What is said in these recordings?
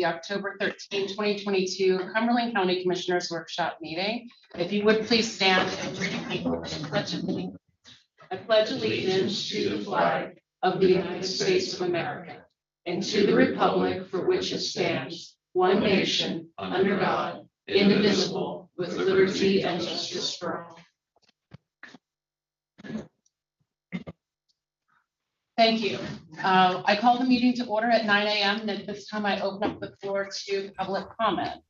the October 13, 2022 Cumberland County Commissioners Workshop meeting. If you would please stand and repeat the pledge of allegiance. I pledge allegiance to the flag of the United States of America and to the republic for which it stands, one nation, under God, indivisible, with liberty and justice for all. Thank you. I call the meeting to order at 9 a.m. and at this time I open up the floor to public comments.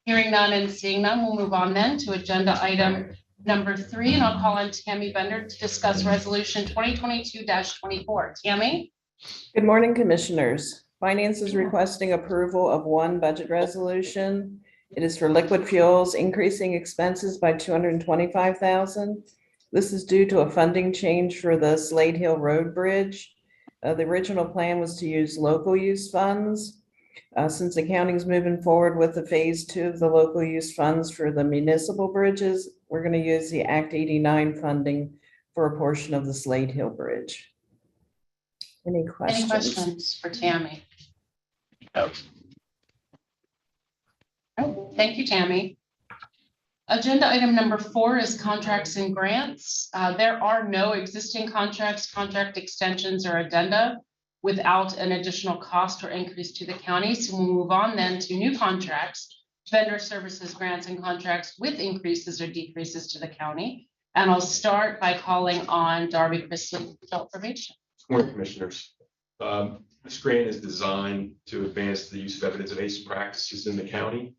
Hearing none and seeing none, we'll move on then to agenda item number 3, and I'll call on Tammy Bender to discuss resolution 2022-24. Tammy? Good morning, Commissioners. Finance is requesting approval of one budget resolution. It is for liquid fuels, increasing expenses by $225,000. This is due to a funding change for the Slade Hill Road Bridge. The original plan was to use local use funds. Since the county's moving forward with the phase 2 of the local use funds for the municipal bridges, we're going to use the Act 89 funding for a portion of the Slade Hill Bridge. Any questions? Any questions for Tammy? No. Oh, thank you, Tammy. Agenda item number 4 is contracts and grants. There are no existing contracts, contract extensions, or addenda without an additional cost or increase to the county. So we'll move on then to new contracts, vendor services, grants, and contracts with increases or decreases to the county. And I'll start by calling on Darby Chrisley for adult probation. Good morning, Commissioners. This grant is designed to advance the use of evidence-based practices in the county.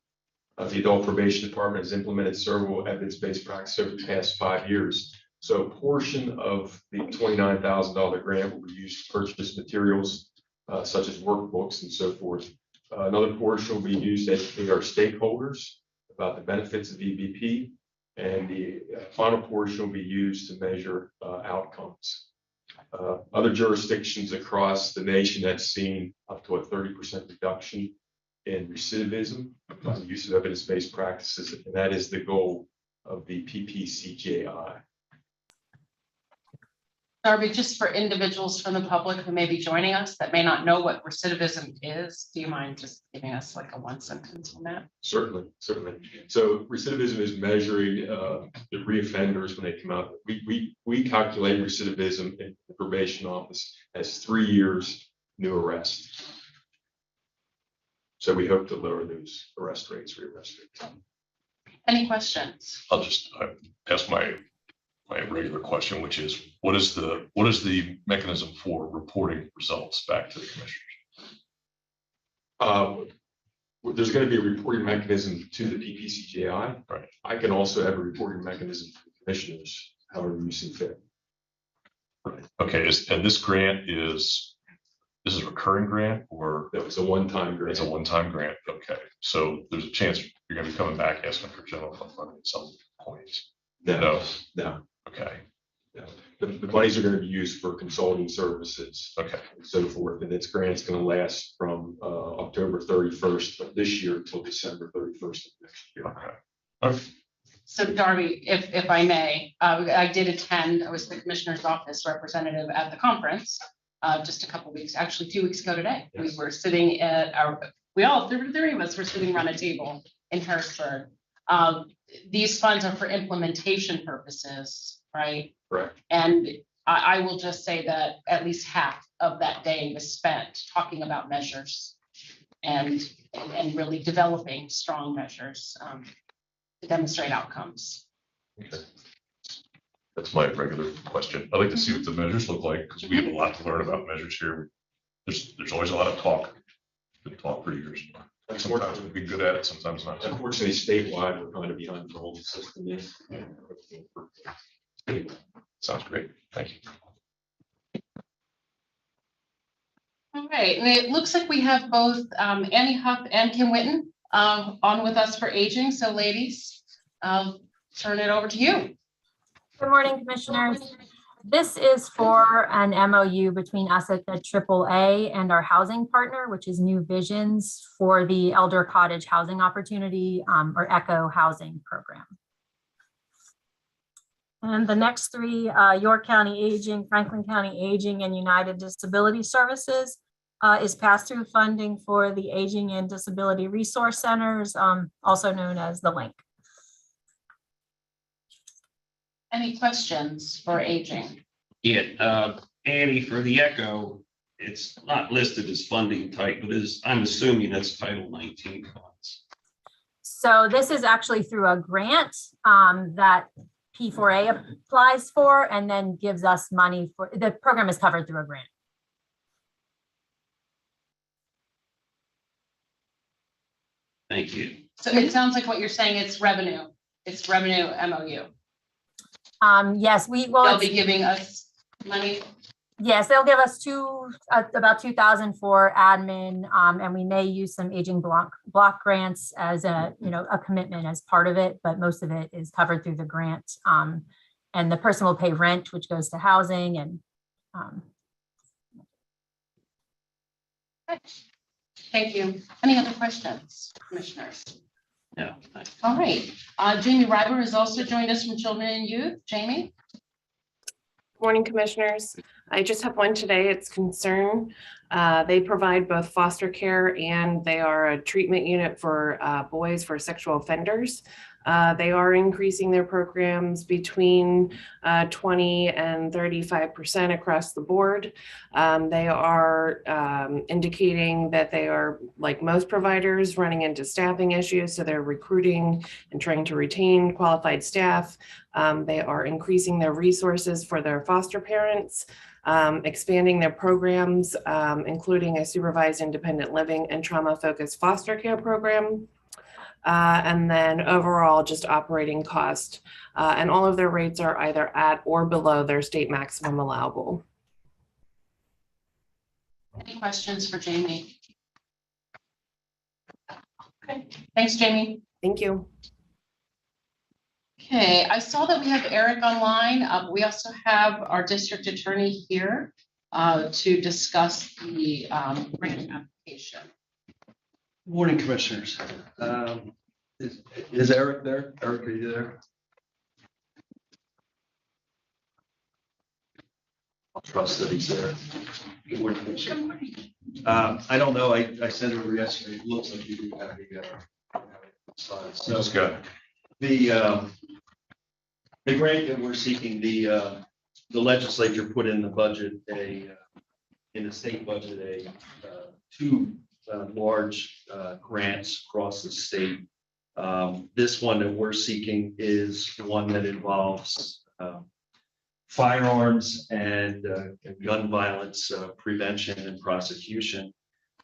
The Adult Probation Department has implemented several evidence-based practices over the past 5 years. So a portion of the $29,000 grant will be used to purchase materials such as workbooks and so forth. Another portion will be used to educate our stakeholders about the benefits of EBP, and the final portion will be used to measure outcomes. Other jurisdictions across the nation have seen up to a 30% reduction in recidivism by the use of evidence-based practices, and that is the goal of the PPCJI. Darby, just for individuals from the public who may be joining us that may not know what recidivism is, do you mind just giving us like a 1 sentence on that? Certainly. So recidivism is measuring the reoffenders when they come out. We calculate recidivism in the probation office as 3 years new arrest. So we hope to lower those arrest rates, rearrest rates. Any questions? I'll just ask my regular question, which is, what is the mechanism for reporting results back to the commissioners? There's going to be a reporting mechanism to the PPCJI. Right. I can also have a reporting mechanism for the commissioners, however you see fit. Right. Okay. And this grant is a recurring grant, or That was a one-time grant. it's a one-time grant? Okay. So there's a chance you're going to be coming back asking for general fund funding at some point. No. Okay. The monies are going to be used for consulting services. Okay. And so forth. And its grant's going to last from October 31st of this year until December 31st of next year. Okay. So Darby, if I may, I did attend, I was the commissioner's office representative at the conference just a couple weeks, actually 2 weeks ago today. Yes. We were sitting at the three of us were sitting around a table in Harrisburg. These funds are for implementation purposes, right? Correct. And I will just say that at least half of that day was spent talking about measures and really developing strong measures to demonstrate outcomes. Okay. That's my regular question. I'd like to see what the measures look like, because we have a lot to learn about measures here. There's always a lot of talk. Been talk for years. Sometimes we'll be good at it, sometimes not. Unfortunately, statewide, we're kind of behind the whole system. Sounds great. Thank you. All right, and it looks like we have both Annie Huff and Kim Witten on with us for aging. So ladies, I'll turn it over to you. Good morning, Commissioners. This is for an MOU between us at the AAA and our housing partner, which is New Visions, for the Elder Cottage Housing Opportunity or ECHO housing program. And the next three, York County Aging, Franklin County Aging, and United Disability Services. is pass-through funding for the Aging and Disability Resource Centers, also known as the LINK. Any questions for aging? Yeah, Annie, for the Echo, it's not listed as funding type, but I'm assuming that's Title 19 funds. So this is actually through a grant that P4A applies for and then gives us money for, the program is covered through a grant. Thank you. So it sounds like what you're saying, it's revenue. It's revenue MOU. Yes, They'll be giving us money. Yes, they'll give us about 2,000 for admin, and we may use some aging block grants as a commitment as part of it, but most of it is covered through the grant. And the person will pay rent, which goes to housing and. Thank you. Any other questions, commissioners? No. All right. Jamie Reiber has also joined us from Children and Youth. Jamie? Morning, commissioners. I just have one today. It's Concern. They provide both foster care and they are a treatment unit for boys for sexual offenders. They are increasing their programs between 20 and 35% across the board. They are indicating that they are, like most providers, running into staffing issues. So they're recruiting and trying to retain qualified staff. They are increasing their resources for their foster parents, expanding their programs, including a supervised independent living and trauma-focused foster care program. And then overall just operating cost. And all of their rates are either at or below their state maximum allowable. Any questions for Jamie? Okay, thanks, Jamie. Thank you. Okay, I saw that we have Eric online. We also have our district attorney here to discuss the grant application. Morning, commissioners. Is Eric there? Eric, are you there? I'll trust that he's there. Good morning, Commissioner. I don't know. I sent it over yesterday. It looks like you do have the slides. So Just got the grant that we're seeking, the legislature put in the budget in the state budget two large grants across the state. This one that we're seeking is one that involves firearms and gun violence prevention and prosecution.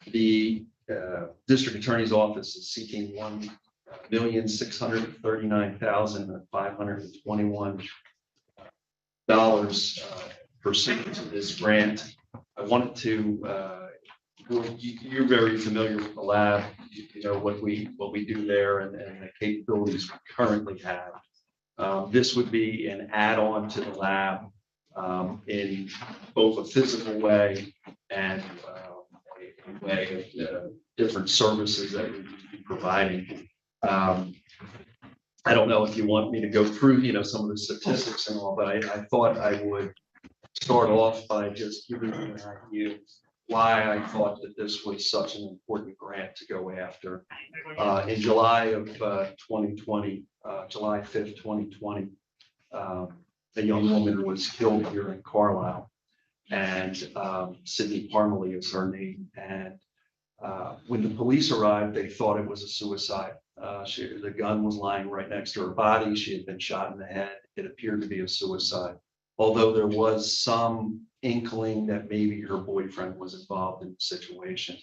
The district attorney's office is seeking $1,639,521 pursuant to this grant. I wanted to you're very familiar with the lab, you know what we do there and the capabilities we currently have. This would be an add-on to the lab in both a physical way and a way of different services that we would be providing. I don't know if you want me to go through, some of the statistics and all, but I thought I would start off by just giving you an idea why I thought that this was such an important grant to go after. In July of 2020, July 5th, 2020, a young woman was killed here in Carlisle, and Sydney Parmalee is her name. And when the police arrived, they thought it was a suicide. The gun was lying right next to her body. She had been shot in the head. It appeared to be a suicide, although there was some inkling that maybe her boyfriend was involved in the situation.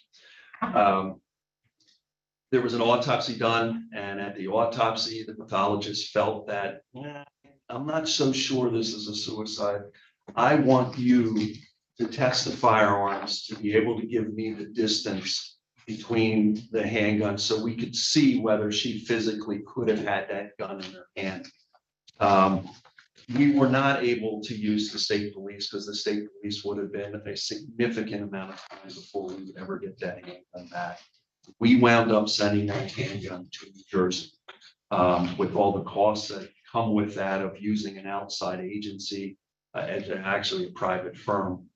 There was an autopsy done, and at the autopsy, the pathologist felt that, I'm not so sure this is a suicide. I want you to test the firearms to be able to give me the distance between the handguns so we could see whether she physically could have had that gun in her hand. We were not able to use the state police because the state police would have been a significant amount of time before we would ever get that handgun back. We wound up sending that handgun to New Jersey with all the costs that come with that of using an outside agency, actually a private firm.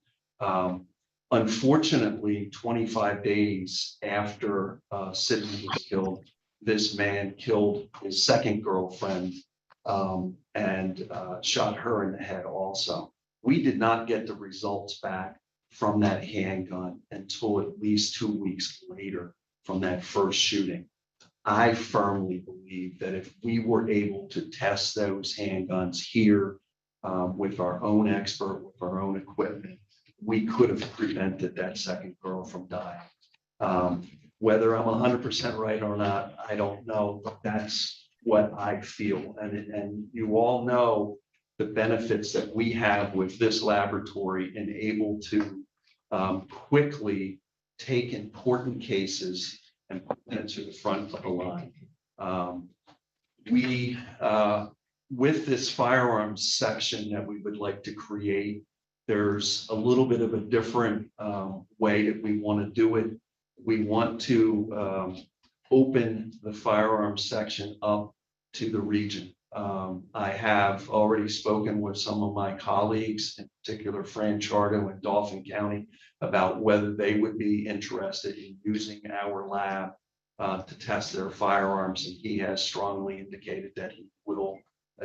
Unfortunately, 25 days after Sydney was killed, this man killed his second girlfriend and shot her in the head also. We did not get the results back from that handgun until at least 2 weeks later from that first shooting. I firmly believe that if we were able to test those handguns here with our own expert, with our own equipment, we could have prevented that second girl from dying. Whether I'm 100% right or not, I don't know, but that's what I feel. And you all know the benefits that we have with this laboratory and able to quickly take important cases and put them to the front of the line. With this firearms section that we would like to create, there's a little bit of a different way that we want to do it. We want to open the firearms section up to the region. I have already spoken with some of my colleagues, in particular Fran Chardo in Dauphin County, about whether they would be interested in using our lab to test their firearms, and he has strongly indicated that he will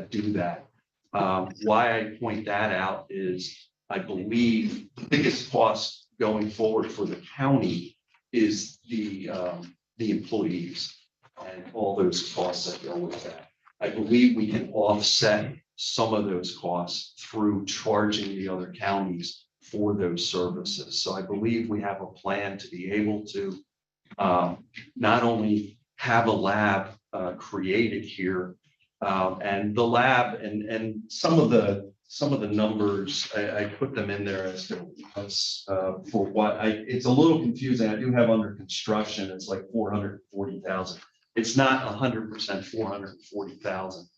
do that. Why I point that out is I believe the biggest cost going forward for the county is the employees and all those costs that go with that. I believe we can offset some of those costs through charging the other counties for those services. So I believe we have a plan to be able to not only have a lab created here, and the lab and some of the numbers I put them in there as for what it's a little confusing. I do have under construction. It's like 440,000. It's not 100% 440,000.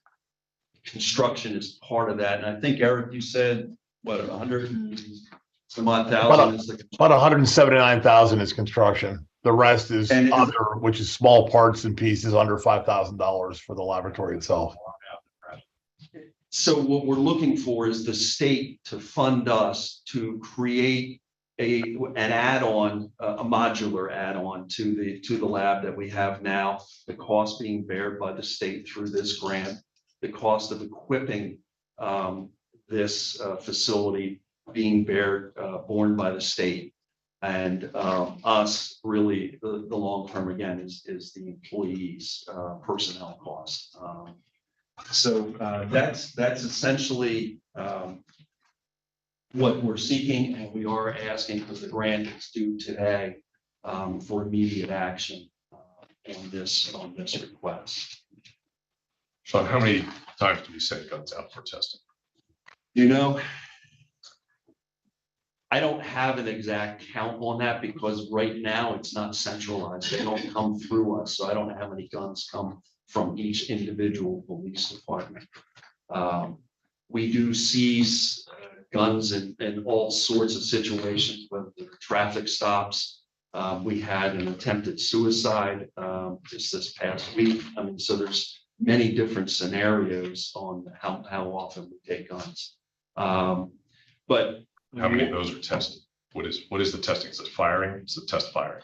Construction is part of that, and I think Eric, you said what 100 some odd thousand is the about 179,000 is construction. The rest is And other, which is small parts and pieces under $5,000 for the laboratory itself. So what we're looking for is the state to fund us to create an add-on, a modular add-on to the lab that we have now. The cost being bared by the state through this grant, the cost of equipping this facility being borne by the state, and us really the long term again is the employees personnel cost. So that's essentially what we're seeking, and we are asking because the grant is due today for immediate action on this request. Sean, how many times do we send guns out for testing? You know, I don't have an exact count on that because right now it's not centralized. They don't come through us, so I don't know how many guns come from each individual police department. We do seize guns in all sorts of situations, whether they're traffic stops. We had an attempted suicide just this past week. I mean, so there's many different scenarios on how often we take guns. But How many of those are tested? What is the testing? Is it firing? Is it test firing?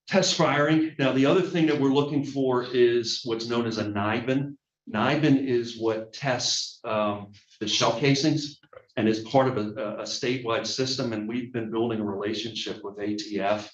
Test firing. Now, the other thing that we're looking for is what's known as a NIBIN. NIBIN is what tests the shell casings and is part of a statewide system. And we've been building a relationship with ATF.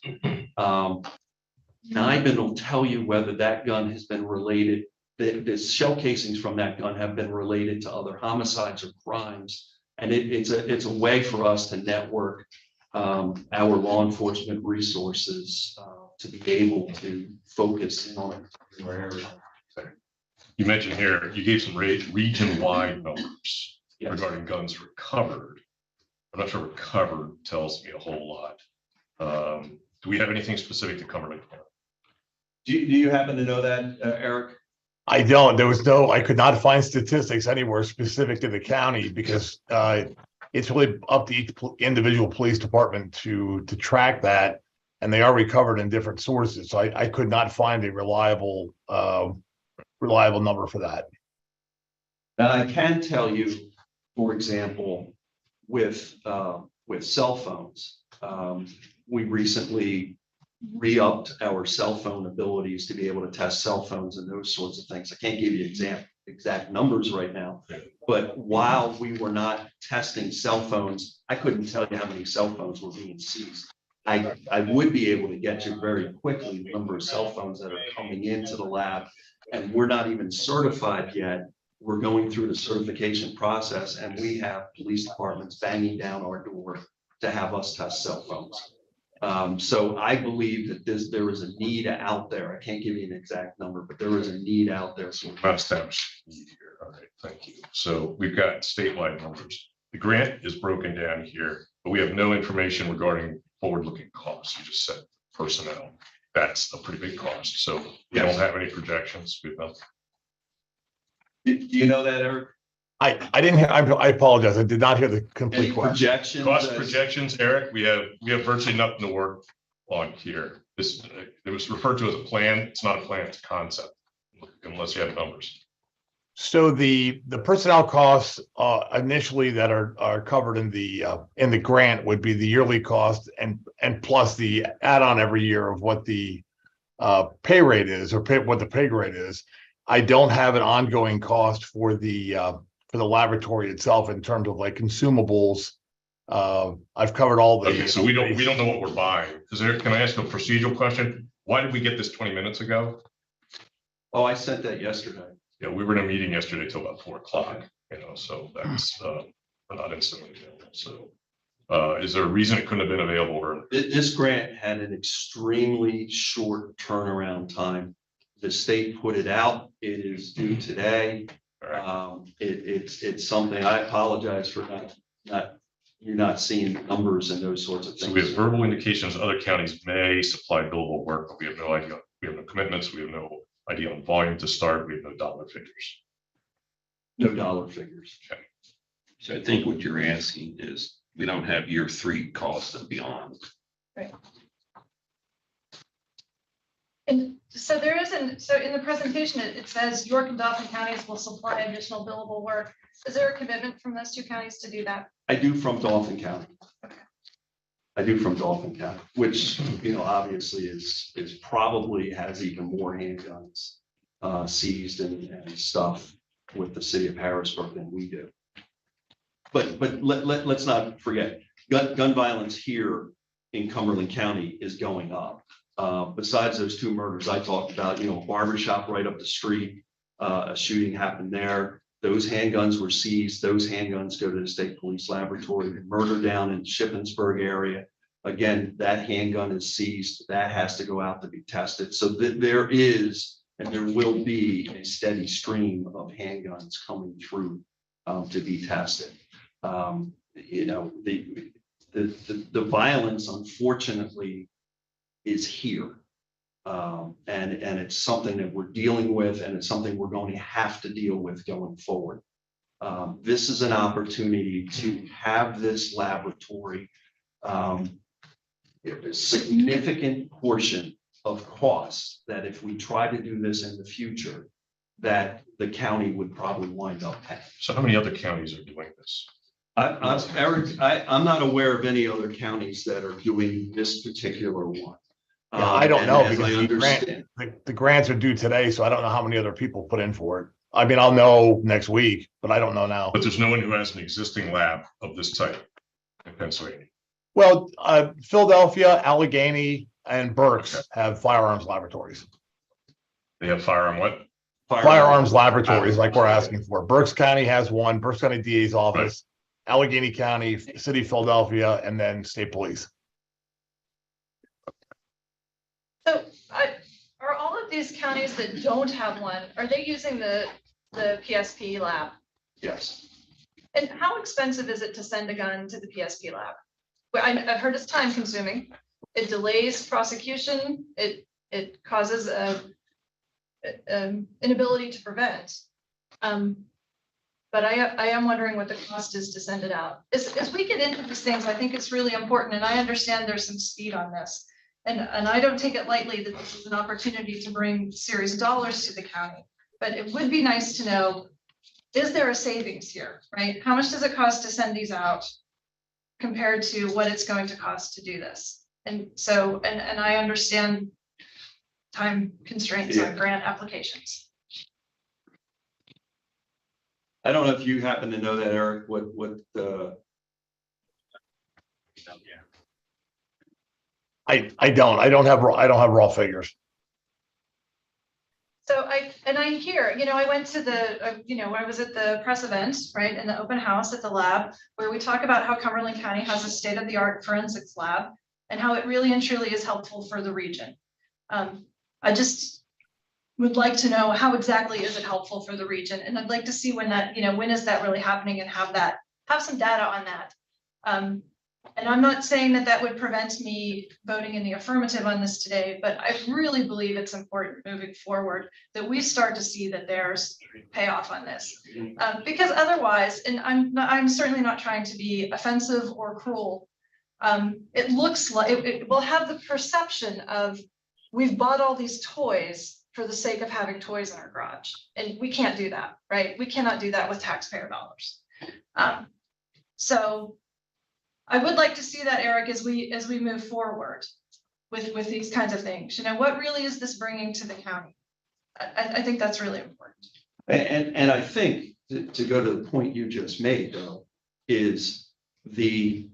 NIBIN will tell you whether that gun has been related. The shell casings from that gun have been related to other homicides or crimes. And it's a way for us to network our law enforcement resources to be able to focus in on a particular area. You mentioned here, you gave some region-wide numbers Yes. regarding guns recovered. I'm not sure recovered tells me a whole lot. Do we have anything specific to Cumberland County? Do you happen to know that, Eric? I don't. I could not find statistics anywhere specific to the county because it's really up to each individual police department to track that, and they are recovered in different sources. So I could not find a reliable number for that. And I can tell you, for example, with cell phones, We recently re-upped our cell phone abilities to be able to test cell phones and those sorts of things. I can't give you exact numbers right now, but while we were not testing cell phones, I couldn't tell you how many cell phones were being seized. I would be able to get you very quickly the number of cell phones that are coming into the lab, and we're not even certified yet. We're going through the certification process, and we have police departments banging down our door to have us test cell phones. So I believe that there is a need out there. I can't give you an exact number, but there is a need out there. So About established need here. All right, thank you. So we've got statewide numbers. The grant is broken down here, but we have no information regarding forward-looking costs. You just said personnel. That's a pretty big cost. So we don't have any projections. We've not. do you know that, Eric? I didn't hear, I apologize. I did not hear the complete Any question. projections? Cost projections, Eric, we have virtually nothing to work on here. This, it was referred to as a plan. It's not a plan, it's a concept, unless you have numbers. So the personnel costs initially that are covered in the grant would be the yearly cost and plus the add-on every year of what the pay rate is, or what the pay grade is. I don't have an ongoing cost for the laboratory itself in terms of like consumables. I've covered all the. Okay, so we don't know what we're buying. Can I ask a procedural question? Why did we get this 20 minutes ago? Oh, I sent that yesterday. Yeah, we were in a meeting yesterday till about 4 o'clock, so that's, we're not instantly available. So is there a reason it couldn't have been available? Or This grant had an extremely short turnaround time. The state put it out. It is due today. It's something, I apologize for you're not seeing numbers and those sorts of things. So we have verbal indications other counties may supply billable work, but we have no idea. We have no commitments. We have no idea on volume to start. We have no dollar figures. No dollar figures. Okay. So I think what you're asking is, we don't have year 3 costs and beyond. And so so in the presentation, it says York and Dauphin counties will supply additional billable work. Is there a commitment from those 2 counties to do that? I do from Dauphin County. I do from Dauphin County, which, obviously is probably has even more handguns seized and stuff with the city of Harrisburg than we do. But let's not forget, gun violence here in Cumberland County is going up. Besides those 2 murders I talked about, a barbershop right up the street, a shooting happened there. Those handguns were seized. Those handguns go to the state police laboratory. The murder down in Shippensburg area, again, that handgun is seized. That has to go out to be tested. So there is, and there will be, a steady stream of handguns coming through to be tested. The violence, unfortunately, is here. And it's something that we're dealing with, and it's something we're going to have to deal with going forward. This is an opportunity to have this laboratory, a significant portion of costs that if we try to do this in the future, that the county would probably wind up paying. So how many other counties are doing this? Eric, I'm not aware of any other counties that are doing this particular one. Yeah, I don't know, as I because understand. the grants are due today, so I don't know how many other people put in for it. I mean, I'll know next week, but I don't know now. But there's no one who has an existing lab of this type in Pennsylvania. Well, Philadelphia, Allegheny, and Berks have firearms laboratories. They have firearm what? Firearms laboratories, like we're asking for. Berks County has one, Berks County DA's office, Allegheny County, City of Philadelphia, and then state police. So are all of these counties that don't have one, are they using the PSP lab? Yes. And how expensive is it to send a gun to the PSP lab? Well, I've heard it's time consuming. It delays prosecution. It causes inability to prevent. But I am wondering what the cost is to send it out. As we get into these things, I think it's really important, and I understand there's some speed on this. And I don't take it lightly that this is an opportunity to bring serious dollars to the county, but it would be nice to know, is there a savings here, right? How much does it cost to send these out? compared to what it's going to cost to do this. And so, and I understand time constraints on grant applications. I don't know if you happen to know that, Eric, what I don't have raw figures. So I hear, I went to the, I was at the press event, right, in the open house at the lab, where we talk about how Cumberland County has a state-of-the-art forensics lab and how it really and truly is helpful for the region. I just would like to know how exactly is it helpful for the region? And I'd like to see when that, when is that really happening, and have some data on that. And I'm not saying that that would prevent me voting in the affirmative on this today, but I really believe it's important moving forward that we start to see that there's payoff on this. Because otherwise, and I'm certainly not trying to be offensive or cruel. It looks like it will have the perception of we've bought all these toys for the sake of having toys in our garage. And we can't do that, right? We cannot do that with taxpayer dollars. So I would like to see that, Eric, as we move forward with these kinds of things. What really is this bringing to the county? I think that's really important. and I think to go to the point you just made, though, is the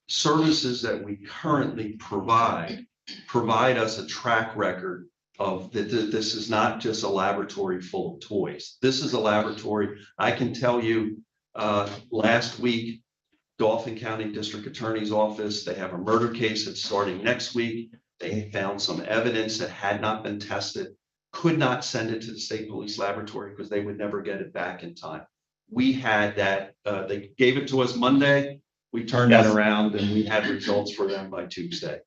services that we currently provide us a track record of that. This is not just a laboratory full of toys. This is a laboratory. I can tell you, last week, Dauphin County District Attorney's Office, they have a murder case that's starting next week. They found some evidence that had not been tested, could not send it to the state police laboratory because they would never get it back in time. We had that, they gave it to us Monday. We turned that around and we had results for them by Tuesday.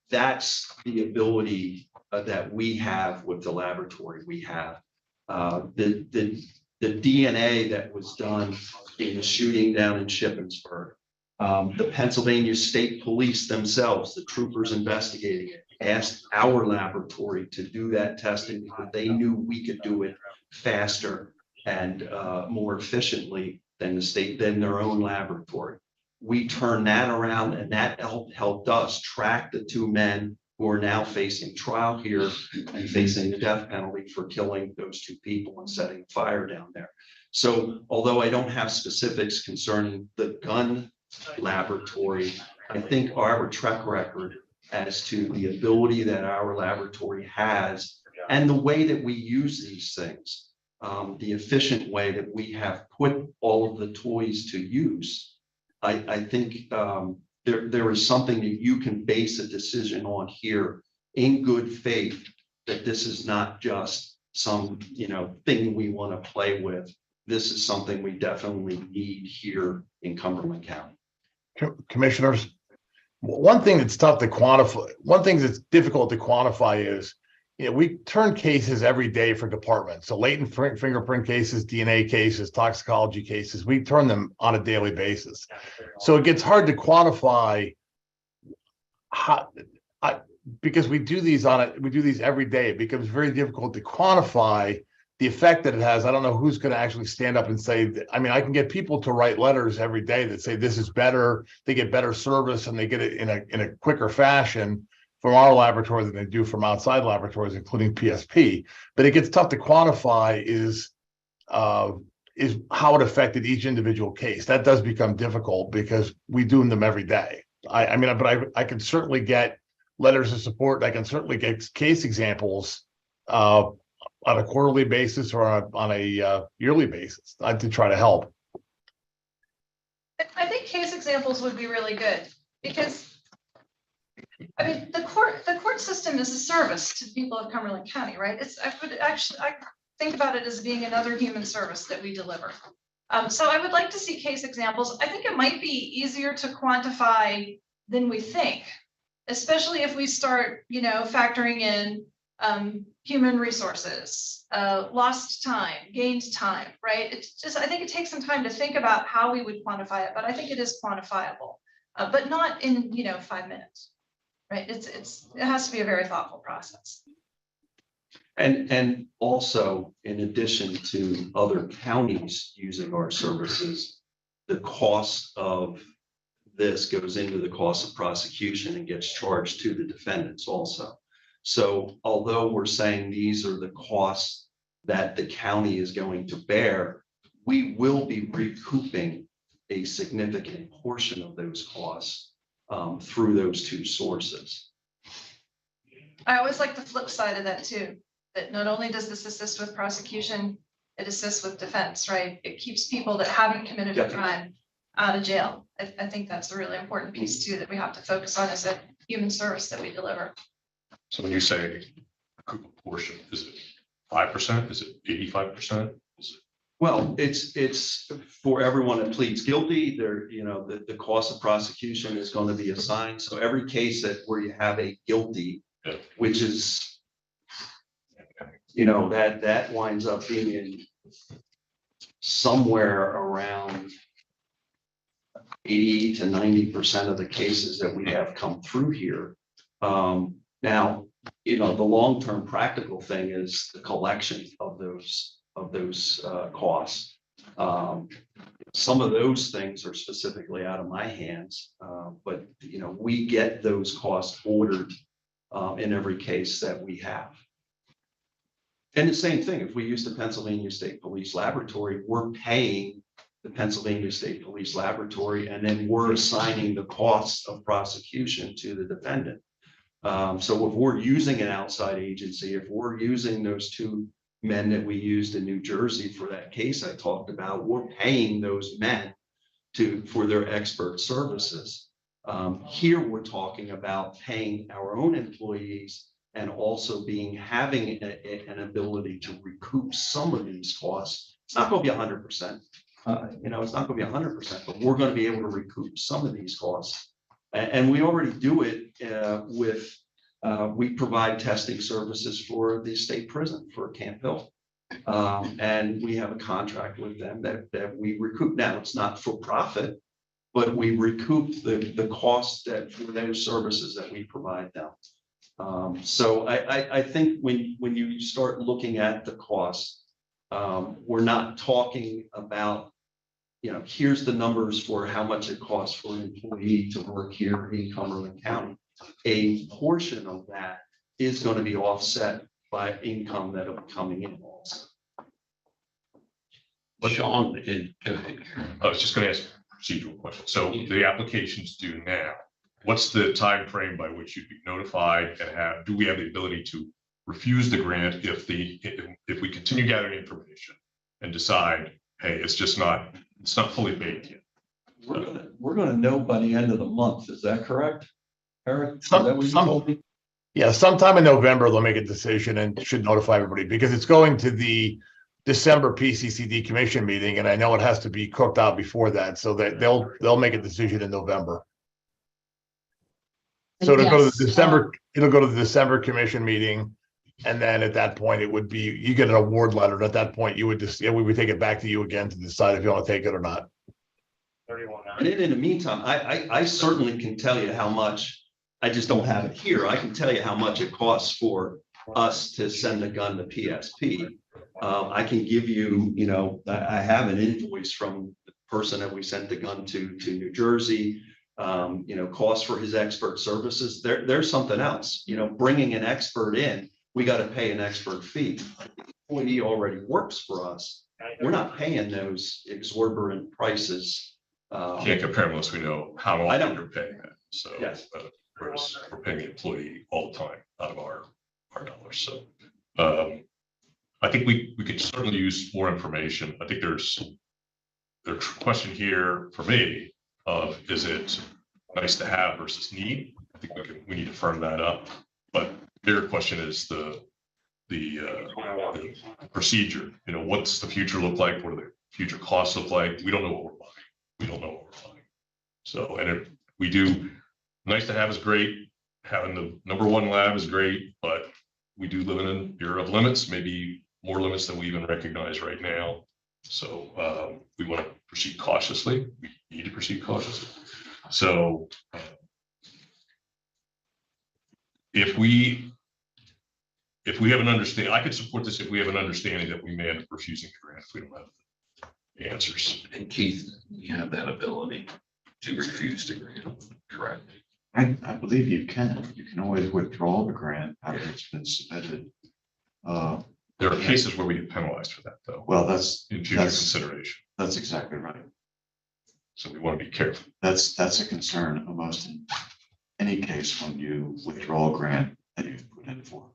That's the ability that we have with the laboratory. We have the DNA that was done in the shooting down in Shippensburg. The Pennsylvania State Police themselves, the troopers investigating it, asked our laboratory to do that testing because they knew we could do it faster and more efficiently than their own laboratory. We turned that around, and that helped us track the two men who are now facing trial here and facing the death penalty for killing those two people and setting fire down there. So although I don't have specifics concerning the gun laboratory, I think our track record as to the ability that our laboratory has and the way that we use these things, the efficient way that we have put all of the toys to use, I think there is something that you can base a decision on here in good faith that this is not just some thing we want to play with. This is something we definitely need here in Cumberland County. Commissioners, one thing that's tough to quantify, one thing that's difficult to quantify is, we turn cases every day for departments. So latent fingerprint cases, DNA cases, toxicology cases, we turn them on a daily basis. So it gets hard to quantify because we do these every day. It becomes very difficult to quantify the effect that it has. I don't know who's going to actually stand up and say that. I mean, I can get people to write letters every day that say this is better, they get better service, and they get it in a quicker fashion from our laboratory than they do from outside laboratories, including PSP. But it gets tough to quantify is how it affected each individual case. That does become difficult because we do them every day. I can certainly get letters of support. I can certainly get case examples on a quarterly basis or on a yearly basis to try to help. I think case examples would be really good because the court system is a service to the people of Cumberland County, right? I think about it as being another human service that we deliver. So I would like to see case examples. I think it might be easier to quantify than we think, especially if we start, factoring in human resources, lost time, gained time, right? I think it takes some time to think about how we would quantify it, but I think it is quantifiable, but not in, 5 minutes. Right, it has to be a very thoughtful process. And also, in addition to other counties using our services, the cost of this goes into the cost of prosecution and gets charged to the defendants also. So although we're saying these are the costs that the county is going to bear, we will be recouping a significant portion of those costs through those two sources. I always like the flip side of that too, that not only does this assist with prosecution, it assists with defense, right? It keeps people that haven't committed a crime out of jail. I think that's a really important piece too, that we have to focus on as a human service that we deliver. So when you say recoup a portion, is it 5%? Is it 85%? Well, it's for everyone that pleads guilty, there, you know, the cost of prosecution is going to be assigned. So every case where you have a guilty, which is, you know, that winds up being in somewhere around 80 to 90% of the cases that we have come through here. Now, you know, the long-term practical thing is the collection of those costs. Some of those things are specifically out of my hands, but you know, we get those costs ordered in every case that we have. And the same thing, if we use the Pennsylvania State Police Laboratory, we're paying the Pennsylvania State Police Laboratory, and then we're assigning the costs of prosecution to the defendant. So if we're using an outside agency, if we're using those two men that we used in New Jersey for that case I talked about, we're paying those men for their expert services. Here we're talking about paying our own employees and also having an ability to recoup some of these costs. It's not going to be 100%. You know, it's not going to be 100%, but we're going to be able to recoup some of these costs. And we already do it we provide testing services for the state prison for Camp Hill. And we have a contract with them that we recoup. Now, it's not for profit, but we recoup the costs for those services that we provide them. So I think when you start looking at the costs, we're not talking about, you know, here's the numbers for how much it costs for an employee to work here in Cumberland County. A portion of that is going to be offset by income that will be coming in also. Sean, I was just going to ask a procedural question. So the application's due now. What's the time frame by which you'd be notified, and do we have the ability to refuse the grant if we continue gathering information and decide, hey, it's not fully baked yet? We're gonna know by the end of the month. Is that correct, Eric? Is that what you told me? Yeah, sometime in November, they'll make a decision and should notify everybody because it's going to the December PCCD commission meeting. And I know it has to be cooked out before that, so that they'll make a decision in November. So it'll go to the December commission meeting. And then at that point, it would be, you get an award letter. And at that point, we would take it back to you again to decide if you want to take it or not. And in the meantime, I certainly can tell you how much, I just don't have it here. I can tell you how much it costs for us to send a gun to PSP. I can give you, you know, I have an invoice from the person that we sent the gun to New Jersey. You know, cost for his expert services. There's something else, you know, bringing an expert in, we got to pay an expert fee. When he already works for us, we're not paying those exorbitant prices. Can't compare unless we know how often you're paying that. So yes. Whereas we're paying the employee all the time out of our dollars. So I think we could certainly use more information. I think there's a question here for me of, is it nice to have versus need? I think we need to firm that up. But the bigger question is the procedure. You know, what's the future look like? What do the future costs look like? We don't know what we're buying. We don't know what we're buying. So, and if we do, nice to have is great. Having the #1 lab is great, but we do live in an era of limits, maybe more limits than we even recognize right now. So we want to proceed cautiously. We need to proceed cautiously. So if we have an understanding, I could support this if we have an understanding that we may end up refusing the grant if we don't have the answers. And Keith, you have that ability to refuse to grant, correct? I believe you can. You can always withdraw the grant after it's been submitted. There are cases where we get penalized for that, though, Well, that's in future consideration. exactly right. So we want to be careful. That's a concern almost in any case when you withdraw a grant that you've put in for.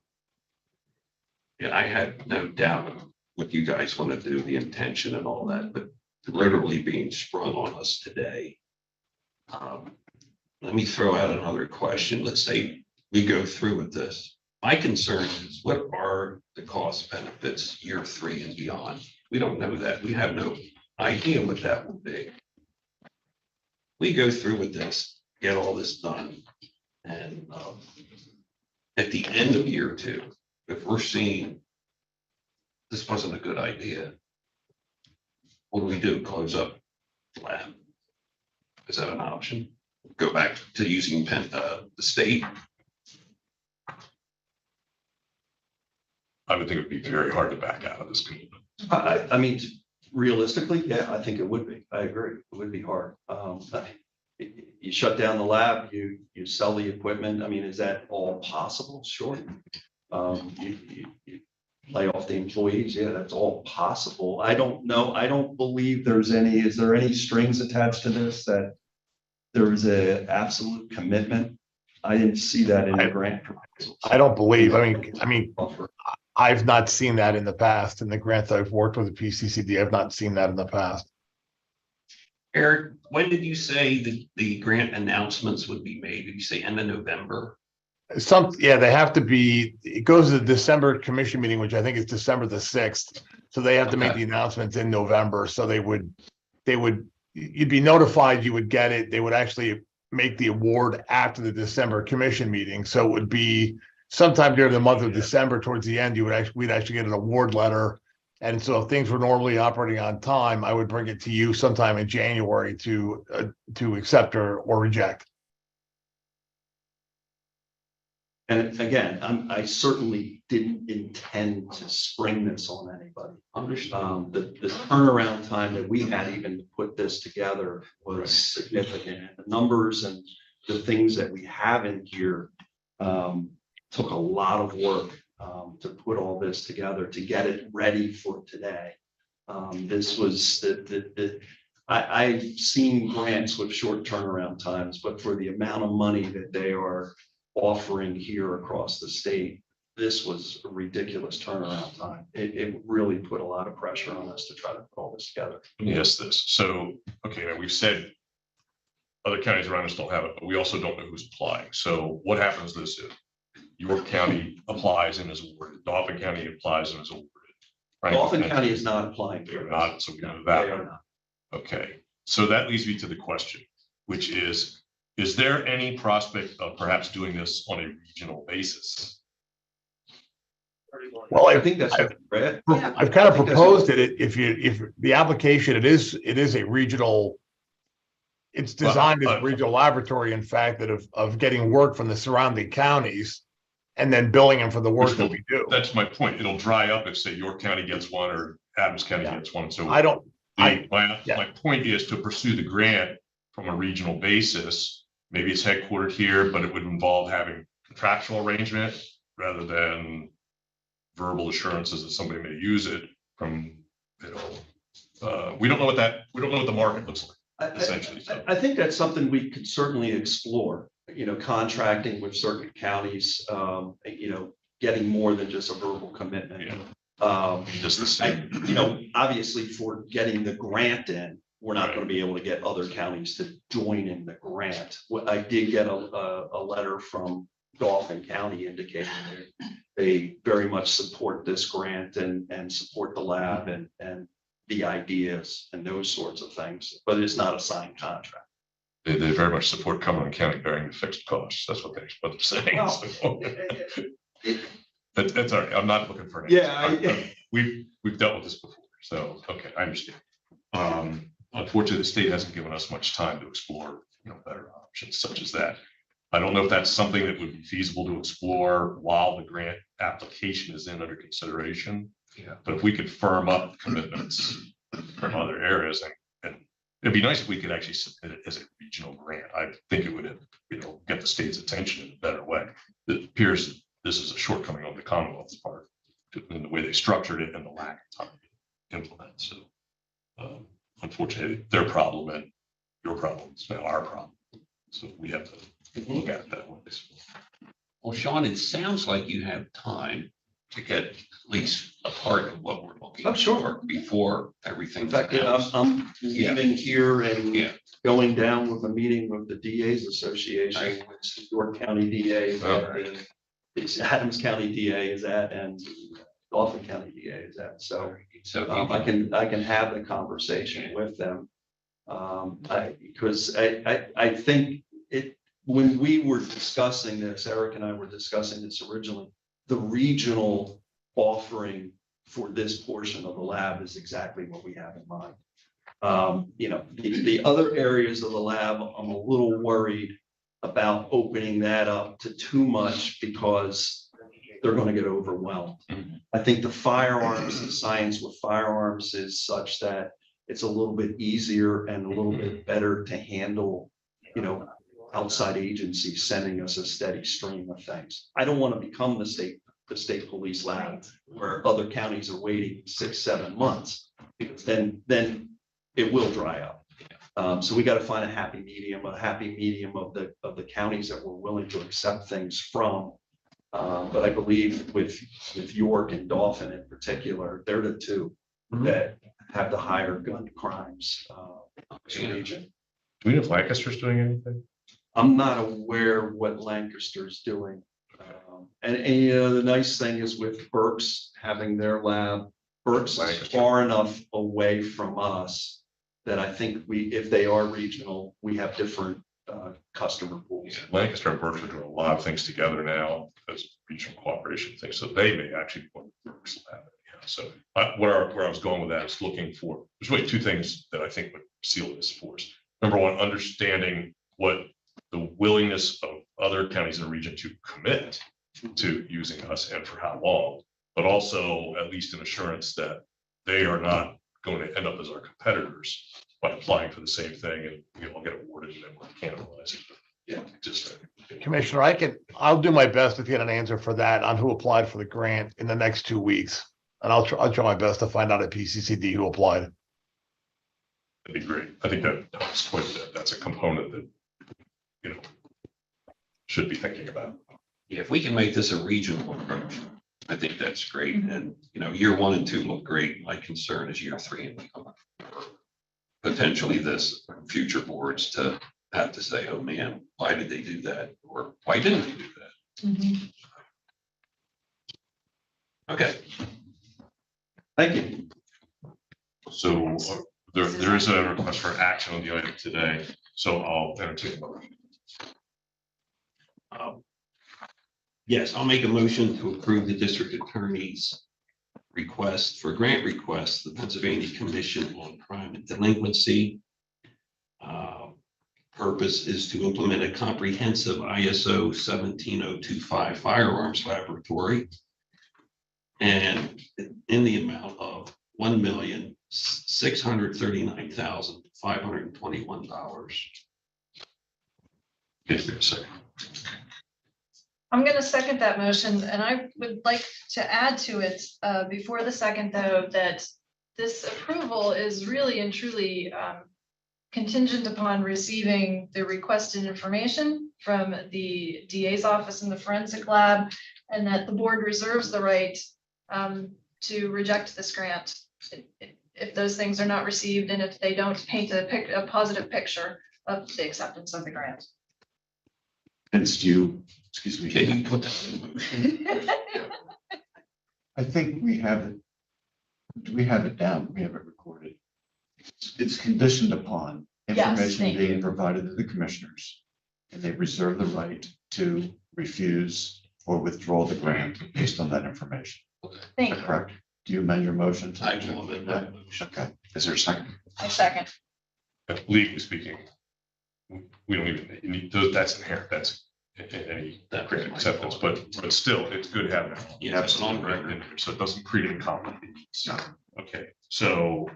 Yeah, I had no doubt of what you guys want to do, the intention and all that, but literally being sprung on us today. Let me throw out another question. Let's say we go through with this. My concern is, what are the cost benefits year 3 and beyond? We don't know that. We have no idea what that will be. We go through with this, get all this done. And at the end of year 2, if we're seeing this wasn't a good idea, what do we do? Close up the lab? Is that an option? Go back to using the state? I would think it would be very hard to back out of this commitment. I mean, realistically, yeah, I think it would be. I agree. It would be hard. You shut down the lab, you sell the equipment. I mean, is that all possible? Sure. You lay off the employees. Yeah, that's all possible. I don't know. I don't believe is there any strings attached to this, that there is a absolute commitment? I didn't see that in the grant proposals. I don't believe, I mean, I've not seen that in the past. In the grants I've worked with the PCCD, I've not seen that in the past. Eric, when did you say that the grant announcements would be made? Did you say end of November? Yeah, they have to be, it goes to the December commission meeting, which I think is December the 6th. So they have to make the announcements in November. So you'd be notified, you would get it. They would actually make the award after the December commission meeting. So it would be sometime during the month of December, towards the end, we'd actually get an award letter. And so if things were normally operating on time, I would bring it to you sometime in January to accept or reject. And again, I certainly didn't intend to spring this on anybody. Understand. The turnaround time that we had even to put this together was significant. The numbers and the things that we have in here took a lot of work to put all this together, to get it ready for today. This was I've seen grants with short turnaround times, but for the amount of money that they are offering here across the state, this was a ridiculous turnaround time. It really put a lot of pressure on us to try to put all this together. Yes, this. So, okay, now we've said other counties around us don't have it, but we also don't know who's applying. So what happens this if York County applies and is awarded, Dauphin County applies and is awarded? Dauphin County is not applying. They're not, so we know that. They are not. Okay, so that leads me to the question, which is there any prospect of perhaps doing this on a regional basis? Well, I think that's Brad. I've kind of proposed it. If the application, it is a regional, it's designed as a regional laboratory, in fact, that of getting work from the surrounding counties and then billing them for the work that we do. That's my point. It'll dry up if, say, York County gets one or Adams County gets one. So my point is to pursue the grant from a regional basis. Maybe it's headquartered here, but it would involve having contractual arrangement rather than verbal assurances that somebody may use it from, we don't know what the market looks like, essentially. So. I think that's something we could certainly explore, contracting with certain counties, getting more than just a verbal commitment. Yeah. Just the same. Obviously for getting the grant in, we're not going to be able to get other counties to join in the grant. I did get a letter from Dauphin County indicating they very much support this grant and support the lab and the ideas and those sorts of things, but it's not a signed contract. They very much support Cumberland County bearing the fixed costs. That's what they're saying. Well, so, that's all right. I'm not looking for an answer. We've dealt with this before. So, okay, I understand. Unfortunately, the state hasn't given us much time to explore, better options such as that. I don't know if that's something that would be feasible to explore while the grant application is under consideration. Yeah. But if we could firm up commitments from other areas, and it'd be nice if we could actually submit it as a regional grant. I think it would, get the state's attention in a better way. It appears that this is a shortcoming on the Commonwealth's part in the way they structured it and the lack of time to implement. So unfortunately, their problem and your problem is now our problem. So we have to look at it that way. Well, Sean, it sounds like you have time to get at least a part of what we're looking Oh, sure. for before everything. In fact, I'm leaving here and going down with a meeting with the DA's Association, which York County DA is at, the Adams County DA is at, and Dauphin County DA is at. So I can have the conversation with them. Because I think when we were discussing this, Eric and I were discussing this originally, the regional offering for this portion of the lab is exactly what we have in mind. The other areas of the lab, I'm a little worried about opening that up to too much because they're going to get overwhelmed. I think the firearms, the science with firearms is such that it's a little bit easier and a little bit better to handle, outside agencies sending us a steady stream of things. I don't want to become the state police lab where other counties are waiting 6-7 months, because then it will dry up. So we got to find a happy medium of the counties that we're willing to accept things from. But I believe with York and Dauphin in particular, they're the two that have the higher gun crimes in the region. Do we know if Lancaster's doing anything? I'm not aware what Lancaster's doing. And the nice thing is with Berks having their lab, Berks is far enough away from us that I think if they are regional, we have different customer pools. Lancaster and Berks are doing a lot of things together now as regional cooperation things, so they may actually put Berks lab. So where I was going with that is looking for, there's really two things that I think would seal this for us. Number one, understanding what the willingness of other counties in the region to commit to using us and for how long, but also at least an assurance that they are not going to end up as our competitors by applying for the same thing and we all get awarded and then we're cannibalizing. Yeah, Commissioner, I'll do my best to get an answer for that on who applied for the grant in the next 2 weeks. And I'll try my best to find out at PCCD who applied. That'd be great. I think that helps quite a bit. That's a component that, should be thinking about. Yeah, if we can make this a regional approach, I think that's great. And, year 1 and 2 look great. My concern is year 3 and beyond. Potentially this future boards to have to say, oh man, why did they do that? Or why didn't they do that? Okay. Thank you. So there is a request for action on the item today. So I'll entertain a motion. Yes, I'll make a motion to approve the district attorney's request for grant request, the Pennsylvania Commission on Crime and Delinquency. Purpose is to implement a comprehensive ISO 17025 firearms laboratory and in the amount of $1,639,521. Is there a second? I'm going to second that motion, and I would like to add to it before the second, though, that this approval is really and truly contingent upon receiving the requested information from the DA's office in the forensic lab, and that the board reserves the right to reject this grant if those things are not received and if they don't paint a positive picture of the acceptance of the grant. Excuse me. Can you put that in motion? I think we have it. Do we have it down? We have it recorded. It's conditioned upon information thank being you. provided to the commissioners. And they reserve the right to refuse or withdraw the grant based on that information. Thank Is that you. correct? Do you amend your motion? I will amend my motion. Okay. Is there a second? I second. Legally speaking, we don't even need, that's inherent, that's any grant acceptance, but still, it's good having it. Yeah, it's on record. in there, so it doesn't create any complications. Okay, so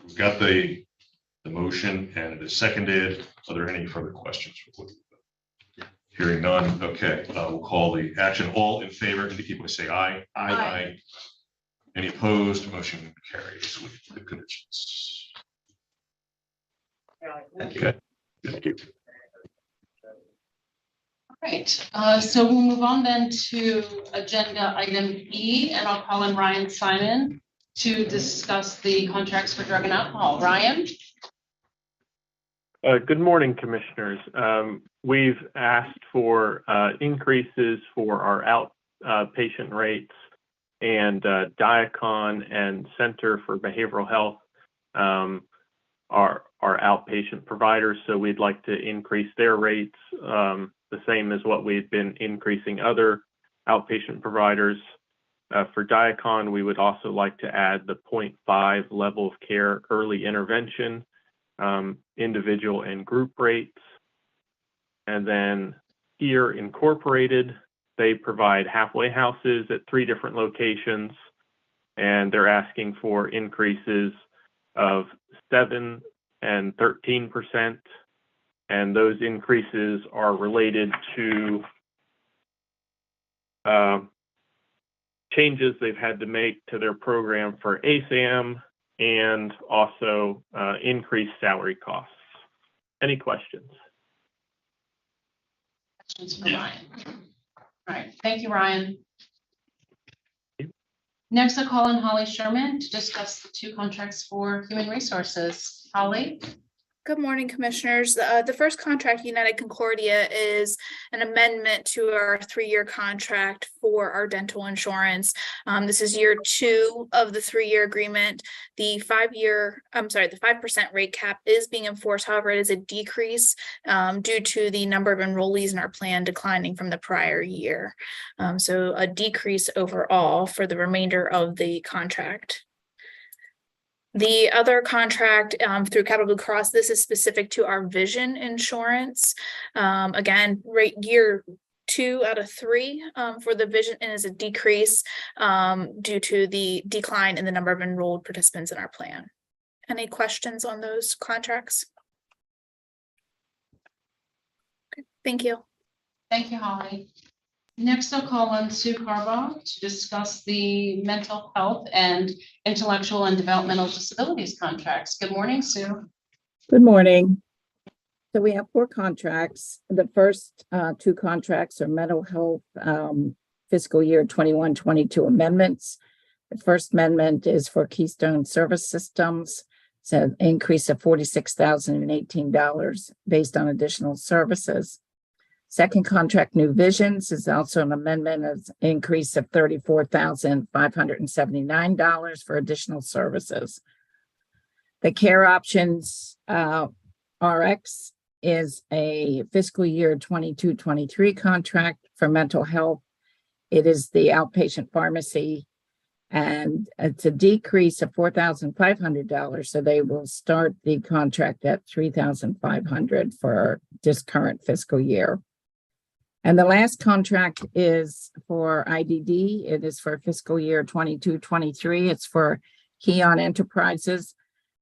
We've got the motion and it is seconded. Are there any further questions? Hearing none. Okay, we'll call the action. All in favor, indicate by say aye. Aye. Any opposed? Motion carries with the conditions. Thank you. Okay. Thank you. Right, so we'll move on then to agenda item E, and I'll call in Ryan Simon to discuss the contracts for drug and alcohol. Ryan? Good morning, Commissioners. We've asked for increases for our outpatient rates, and Diacon and Center for Behavioral Health are outpatient providers, so we'd like to increase their rates the same as what we've been increasing other outpatient providers. For Diacon, we would also like to add the 0.5 level of care early intervention, individual and group rates. And then here Incorporated, they provide halfway houses at 3 different locations, and they're asking for increases of 7% and 13%. And those increases are related to changes they've had to make to their program for ASAM and also increased salary costs. Any questions? Questions for Ryan? All right, thank you, Ryan. Next, I'll call in Holly Sherman to discuss the 2 contracts for human resources. Holly? Good morning, Commissioners. The first contract, United Concordia, is an amendment to our 3-year contract for our dental insurance. This is year 2 of the 3-year agreement. The 5% rate cap is being enforced. However, it is a decrease due to the number of enrollees in our plan declining from the prior year. So a decrease overall for the remainder of the contract. The other contract through Capital Blue Cross, this is specific to our vision insurance. Again, year 2 out of 3 for the vision, and is a decrease due to the decline in the number of enrolled participants in our plan. Any questions on those contracts? Okay, thank you. Thank you, Holly. Next, I'll call on Sue Carbaugh to discuss the mental health and intellectual and developmental disabilities contracts. Good morning, Sue. Good morning. So we have 4 contracts. The first 2 contracts are mental health fiscal year 21-22 amendments. The first amendment is for Keystone Service Systems. It's an increase of $46,018 based on additional services. Second contract, New Visions, is also an amendment of increase of $34,579 for additional services. The Care Options RX is a fiscal year 22-23 contract for mental health. It is the outpatient pharmacy, and it's a decrease of $4,500. So they will start the contract at $3,500 for this current fiscal year. And the last contract is for IDD. It is for fiscal year 22-23. It's for Keon Enterprises.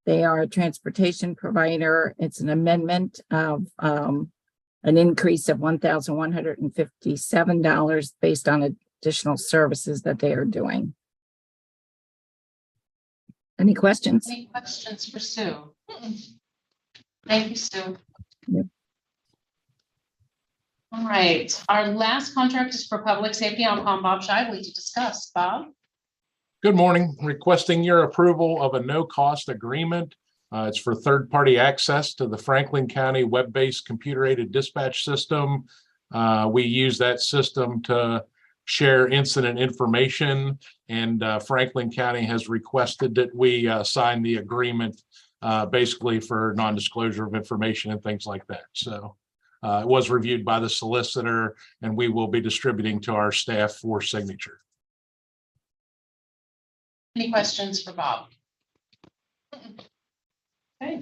They are a transportation provider. It's an amendment of an increase of $1,157 based on additional services that they are doing. Any questions? Any questions for Sue? Thank you, Sue. Yep. All right, our last contract is for public safety. I'll call Bob Shively to discuss. Bob? Good morning. Requesting your approval of a no-cost agreement. It's for third-party access to the Franklin County web-based computer-aided dispatch system. We use that system to share incident information, and Franklin County has requested that we sign the agreement basically for non-disclosure of information and things like that. So it was reviewed by the solicitor, and we will be distributing to our staff for signature. Any questions for Bob? Okay.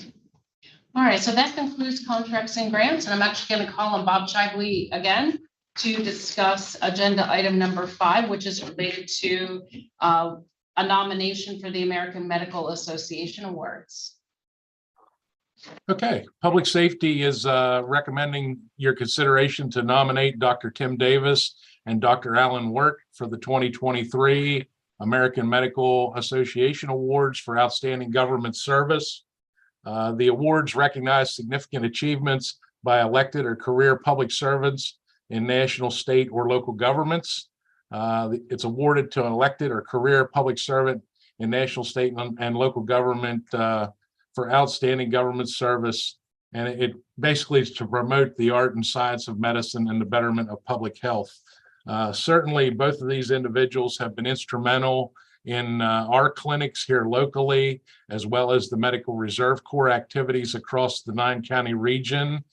All right, so that concludes contracts and grants, and I'm actually going to call on Bob Shively again to discuss agenda item number 5, which is related to a nomination for the American Medical Association Awards. Okay, Public Safety is recommending your consideration to nominate Dr. Tim Davis and Dr. Alan Wirt for the 2023 American Medical Association Awards for Outstanding Government Service. The awards recognize significant achievements by elected or career public servants in national, state, or local governments. It's awarded to an elected or career public servant in national, state, and local government for outstanding government service. And it basically is to promote the art and science of medicine and the betterment of public health. Certainly, both of these individuals have been instrumental in our clinics here locally, as well as the Medical Reserve Corps activities across the 9-county region.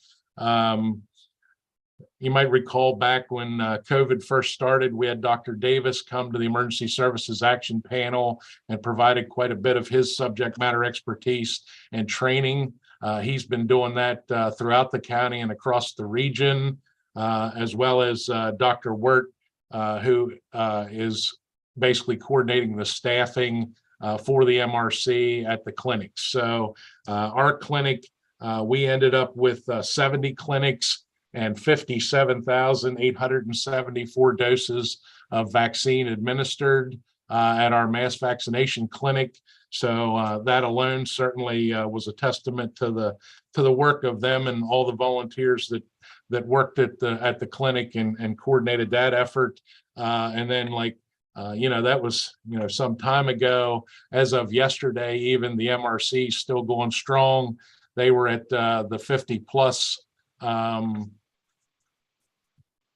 You might recall back when COVID first started, we had Dr. Davis come to the Emergency Services Action Panel and provided quite a bit of his subject matter expertise and training. He's been doing that throughout the county and across the region, as well as Dr. Wirt, who is basically coordinating the staffing for the MRC at the clinics. So our clinic, we ended up with 70 clinics and 57,874 doses of vaccine administered at our mass vaccination clinic. So that alone certainly was a testament to the work of them and all the volunteers that worked at the clinic and coordinated that effort. And then that was, some time ago. As of yesterday, even the MRC is still going strong. They were at the 50 plus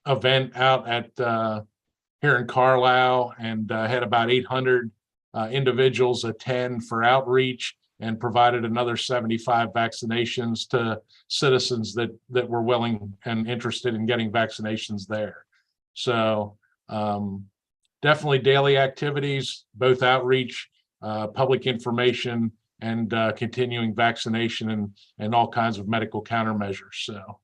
event out at here in Carlisle, and had about 800 individuals attend for outreach, and provided another 75 vaccinations to citizens that were willing and interested in getting vaccinations there. So definitely daily activities, both outreach, public information, and continuing vaccination and all kinds of medical countermeasures. So.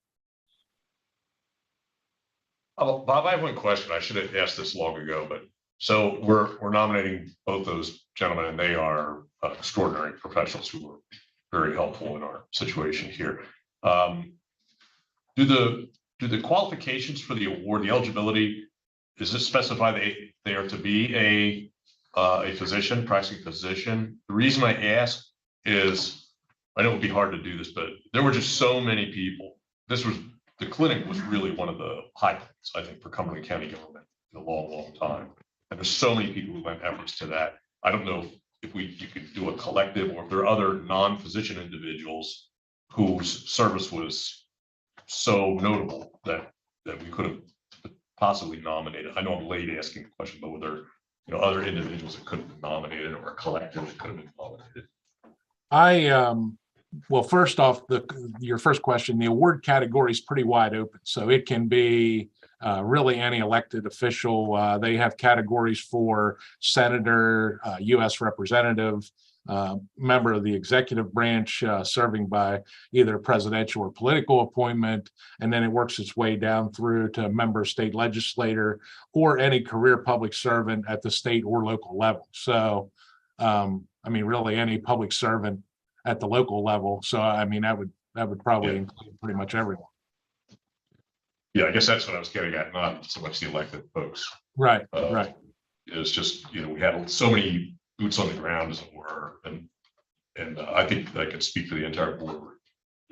Oh, Bob, I have one question. I should have asked this long ago, but so we're nominating both those gentlemen, and they are extraordinary professionals who were very helpful in our situation here. Do the qualifications for the award, the eligibility, does it specify they are to be a physician, practicing physician? The reason I ask is, I know it would be hard to do this, but there were just so many people. The clinic was really one of the highlights, I think, for Cumberland County government in a long, long time. And there's so many people who lent efforts to that. I don't know if you could do a collective, or if there are other non-physician individuals whose service was so notable that we could have possibly nominated. I know I'm late asking the question, but were there other individuals that could have been nominated, or a collective that could have been nominated? Well, first off, your first question, the award category is pretty wide open. So it can be really any elected official. They have categories for senator, U.S. representative, member of the executive branch, serving by either presidential or political appointment. And then it works its way down through to member of state legislator, or any career public servant at the state or local level. So, really any public servant at the local level. So, that would probably include pretty much everyone. Yeah, I guess that's what I was getting at, not so much the elected folks. Right, right. It's just, we had so many boots on the ground, as it were, and I think I could speak for the entire board. We're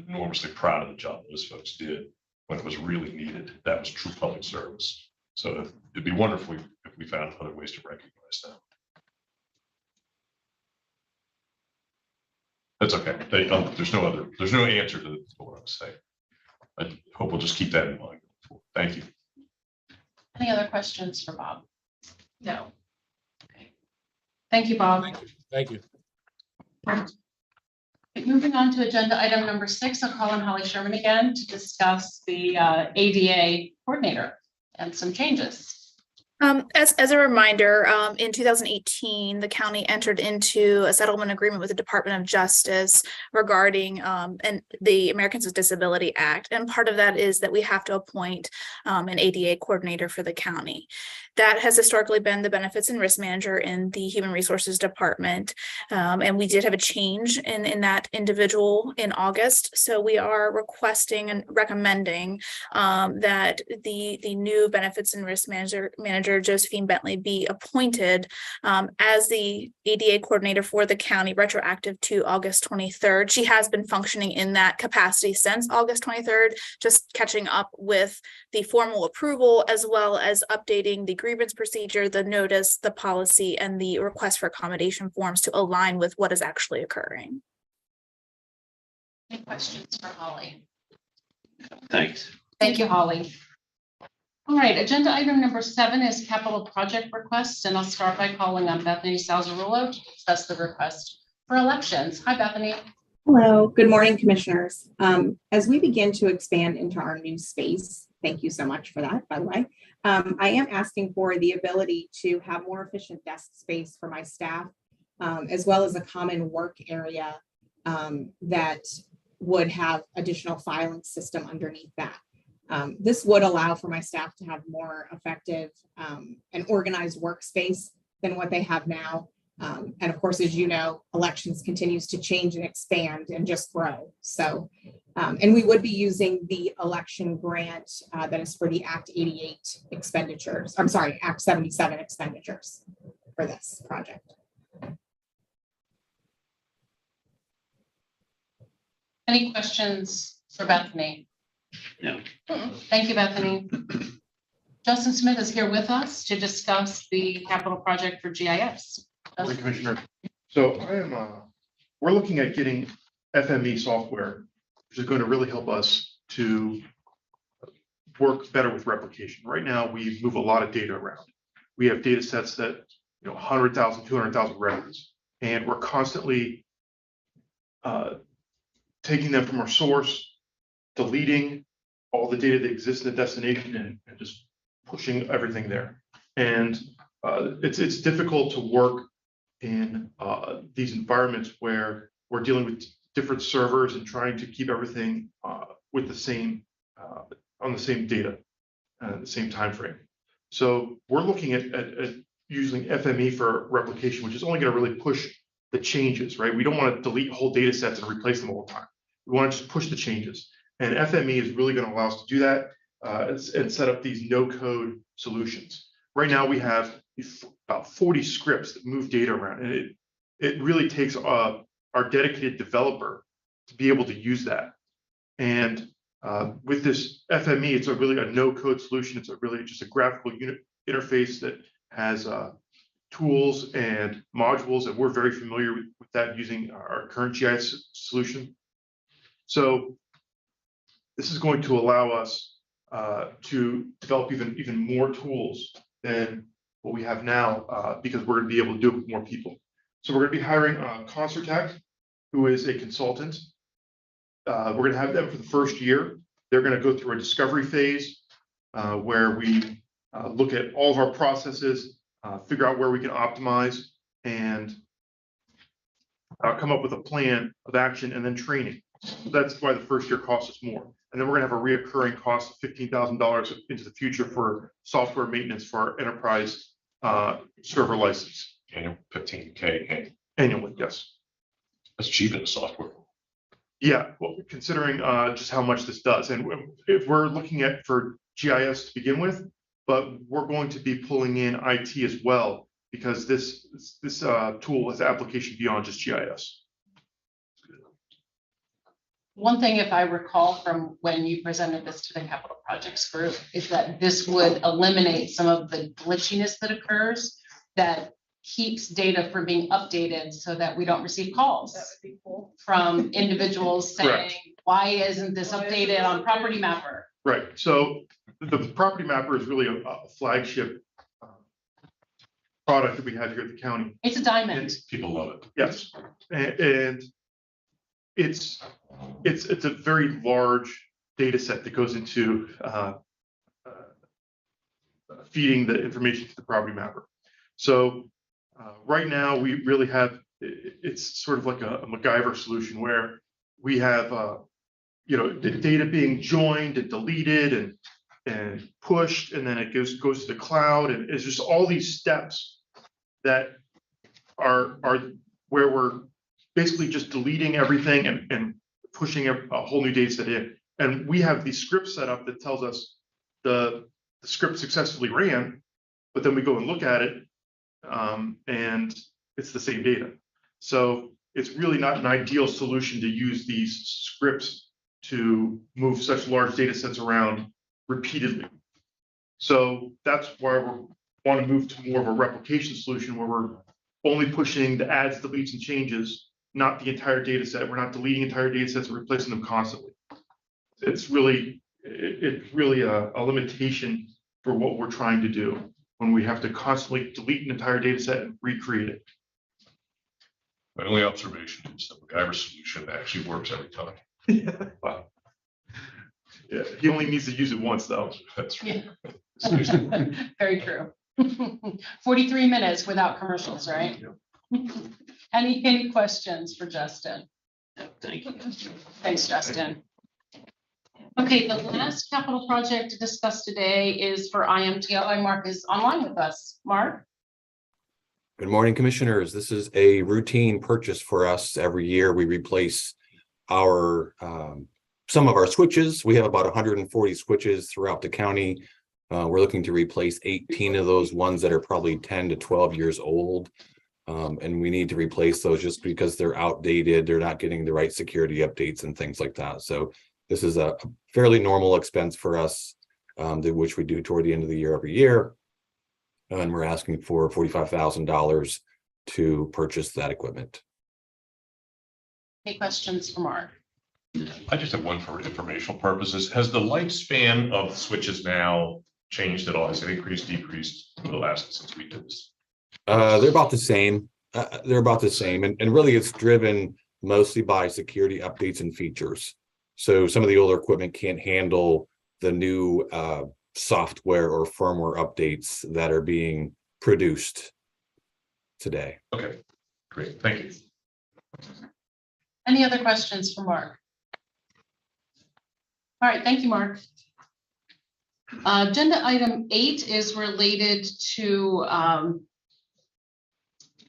enormously proud of the job those folks did when it was really needed. That was true public service. So it'd be wonderful if we found other ways to recognize that. That's okay. There's no answer to what I'm saying. I hope we'll just keep that in mind. Thank you. Any other questions for Bob? No. Okay. Thank you, Bob. Thank you. Moving on to agenda item number 6, I'll call on Holly Sherman again to discuss the ADA coordinator and some changes. As a reminder, in 2018, the county entered into a settlement agreement with the Department of Justice regarding and the Americans with Disability Act. And part of that is that we have to appoint an ADA coordinator for the county. that has historically been the benefits and risk manager in the human resources department. And we did have a change in that individual in August. So we are requesting and recommending that the new benefits and risk manager Josephine Bentley be appointed as the ADA coordinator for the county, retroactive to August 23rd. She has been functioning in that capacity since August 23rd, just catching up with the formal approval, as well as updating the grievance procedure, the notice, the policy, and the request for accommodation forms to align with what is actually occurring. Any questions for Holly? Thanks. Thank you, Holly. All right, agenda item number 7 is capital project requests, and I'll start by calling on Bethany Salzarullo to discuss the request for elections. Hi, Bethany. Hello, good morning, commissioners. As we begin to expand into our new space, thank you so much for that, by the way. I am asking for the ability to have more efficient desk space for my staff, as well as a common work area that would have additional filing system underneath that. This would allow for my staff to have more effective and organized workspace than what they have now. And of course, as you know, elections continues to change and expand and just grow. So, and we would be using the election grant that is for the Act 88 expenditures. I'm sorry, Act 77 expenditures for this project. Any questions for Bethany? No. Thank you, Bethany. Justin Smith is here with us to discuss the capital project for GIS. Morning, Commissioner. So we're looking at getting FME software, which is going to really help us to work better with replication. Right now, we move a lot of data around. We have data sets that, 100,000, 200,000 records, and we're constantly taking them from our source, deleting all the data that exists in the destination, and just pushing everything there. And it's difficult to work in these environments where we're dealing with different servers and trying to keep everything with the same on the same data, the same time frame. So we're looking at using FME for replication, which is only going to really push the changes, right? We don't want to delete whole data sets and replace them all the time. We want to just push the changes. And FME is really going to allow us to do that and set up these no-code solutions. Right now, we have about 40 scripts that move data around, and it really takes our dedicated developer to be able to use that. And with this FME, it's really a no-code solution. It's really just a graphical unit interface that has tools and modules, and we're very familiar with that using our current GIS solution. So this is going to allow us to develop even more tools than what we have now, because we're going to be able to do it with more people. So we're going to be hiring Concertech, who is a consultant. We're going to have them for the first year. They're going to go through a discovery phase where we look at all of our processes, figure out where we can optimize, and come up with a plan of action, and then training. So that's why the first year costs us more. And then we're going to have a reoccurring cost of $15,000 into the future for software maintenance for our enterprise server license. Annual $15K annually, yes. That's cheap in the software. Yeah, well, considering just how much this does, and if we're looking at for GIS to begin with, but we're going to be pulling in IT as well, because this tool has application beyond just GIS. One thing, if I recall from when you presented this to the capital projects group, is that this would eliminate some of the glitchiness that occurs that keeps data from being updated so that we don't receive calls from individuals saying, Correct. Why isn't this updated on Property Mapper? Right. So the Property Mapper is really a flagship product that we have here at the county. It's a diamond. People love it. Yes, and it's a very large data set that goes into feeding the information to the Property Mapper. So right now we really have, it's sort of like a MacGyver solution where we have the data being joined and deleted, and and pushed, and then it goes to the cloud, and it's just all these steps that are where we're basically just deleting everything and pushing a whole new data set in. And we have these scripts set up that tells us the script successfully ran, but then we go and look at it, and it's the same data. So it's really not an ideal solution to use these scripts to move such large data sets around repeatedly. So that's why we want to move to more of a replication solution where we're only pushing the adds, deletes, and changes, not the entire data set. We're not deleting entire data sets and replacing them constantly. It's really a limitation for what we're trying to do when we have to constantly delete an entire data set and recreate it. My only observation is that MacGyver solution actually works every time. Yeah. Wow. Yeah, he only needs to use it once though. That's Yeah. Very true. 43 minutes without commercials, right? Any questions for Justin? Thank you. Thanks, Justin. Okay, the last capital project to discuss today is for IMTLI. Mark is online with us. Mark? Good morning, commissioners. This is a routine purchase for us. Every year we replace our some of our switches. We have about 140 switches throughout the county. We're looking to replace 18 of those ones that are probably 10 to 12 years old. And we need to replace those just because they're outdated. They're not getting the right security updates and things like that. So this is a fairly normal expense for us, which we do toward the end of the year every year. And we're asking for $45,000 to purchase that equipment. Any questions for Mark? I just have one for informational purposes. Has the lifespan of the switches now changed at all? Has it increased, decreased for the last since we did this? They're about the same. They're about the same. And really it's driven mostly by security updates and features. So some of the older equipment can't handle the new software or firmware updates that are being produced today. Okay, great. Thank you. Any other questions for Mark? All right, thank you, Mark. Agenda item 8 is related to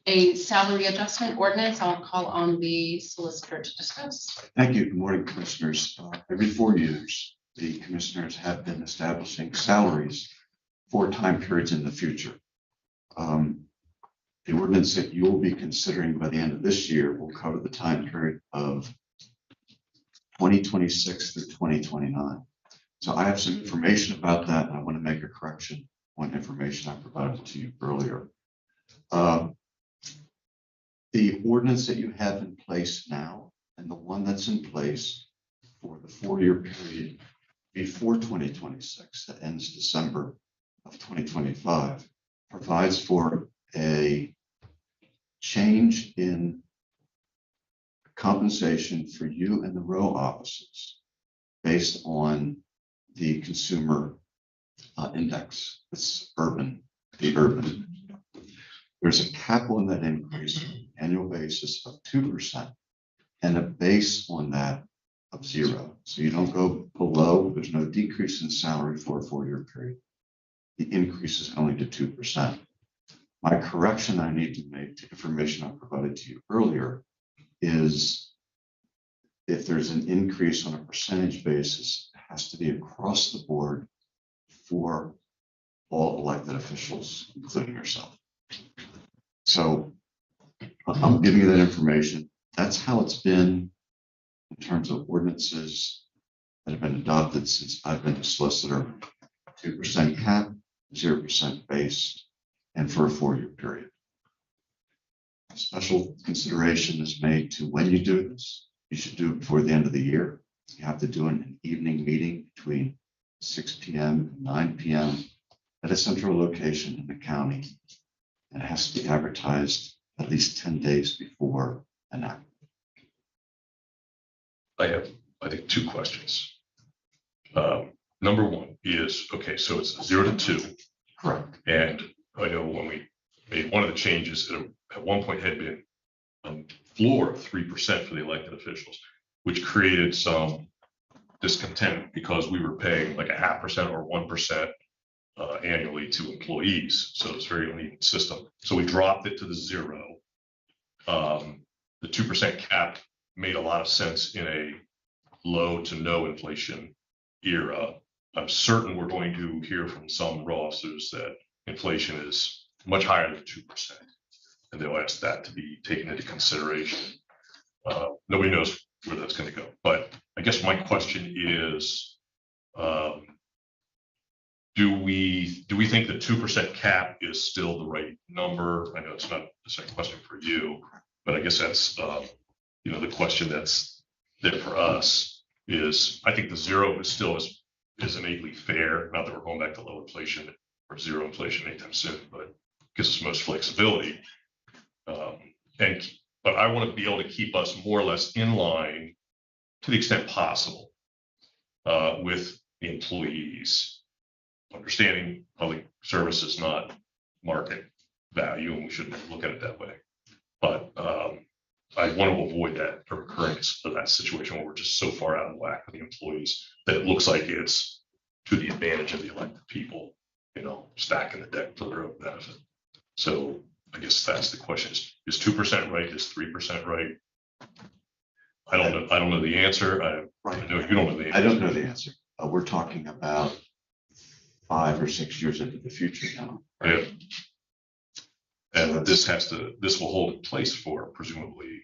a salary adjustment ordinance. I'll call on the solicitor to discuss. Thank you. Good morning, commissioners. Every 4 years, the commissioners have been establishing salaries for time periods in the future. The ordinance that you will be considering by the end of this year will cover the time period of 2026 through 2029. So I have some information about that, and I want to make a correction on information I provided to you earlier. The ordinance that you have in place now and the one that's in place for the 4-year period before 2026 that ends December of 2025 provides for a change in compensation for you and the row offices based on the consumer index. It's the urban. There's a cap on that increase on an annual basis of 2% and a base on that of 0. So you don't go below, there's no decrease in salary for a 4-year period. The increase is only to 2%. My correction I need to make to information I provided to you earlier is if there's an increase on a percentage basis, it has to be across the board for all elected officials, including yourself. So I'm giving you that information. That's how it's been in terms of ordinances that have been adopted since I've been a solicitor. 2% cap, 0% base, and for a 4-year period. Special consideration is made to when you do this. You should do it before the end of the year. You have to do an evening meeting between 6 p.m. and 9 p.m. at a central location in the county. And it has to be advertised at least 10 days before enactment. I have, I think, 2 questions. Number 1 is, okay, so it's 0 to 2. Correct. And I know when we made one of the changes, it at one point had been a floor of 3% for the elected officials, which created some discontent because we were paying like 0.5% or 1% annually to employees. So it's a very uneven system. So we dropped it to the 0. The 2% cap made a lot of sense in a low to no inflation era. I'm certain we're going to hear from some row officers that inflation is much higher than 2%. And they'll ask that to be taken into consideration. Nobody knows where that's going to go. But I guess my question is, do we think the 2% cap is still the right number? I know it's not the same question for you, but I guess that's the question that's there for us is I think the 0 is still is innately fair. Not that we're going back to low inflation or 0 inflation anytime soon, but gives us most flexibility. But I want to be able to keep us more or less in line to the extent possible with the employees, understanding public service is not market value, and we shouldn't look at it that way. But I want to avoid that occurrence of that situation where we're just so far out of whack with the employees that it looks like it's to the advantage of the elected people, stacking the deck for their own benefit. So I guess that's the question: is 2% right? Is 3% right? I don't know the answer. I know you don't know the answer. I don't know the answer. We're talking about 5 or 6 years into the future now. Right? Yeah. And this will hold in place for presumably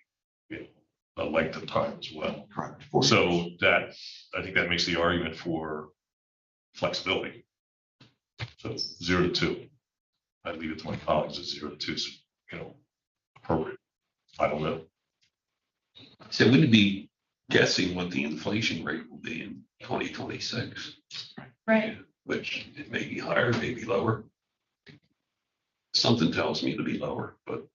a length of time as well. Correct. So I think that makes the argument for flexibility. So 0 to 2. I'd leave it to my colleagues at 0 to 2 is, appropriate. I don't know. So we'd be guessing what the inflation rate will be in 2026. Right. Which it may be higher, maybe lower. Something tells me to be lower, but.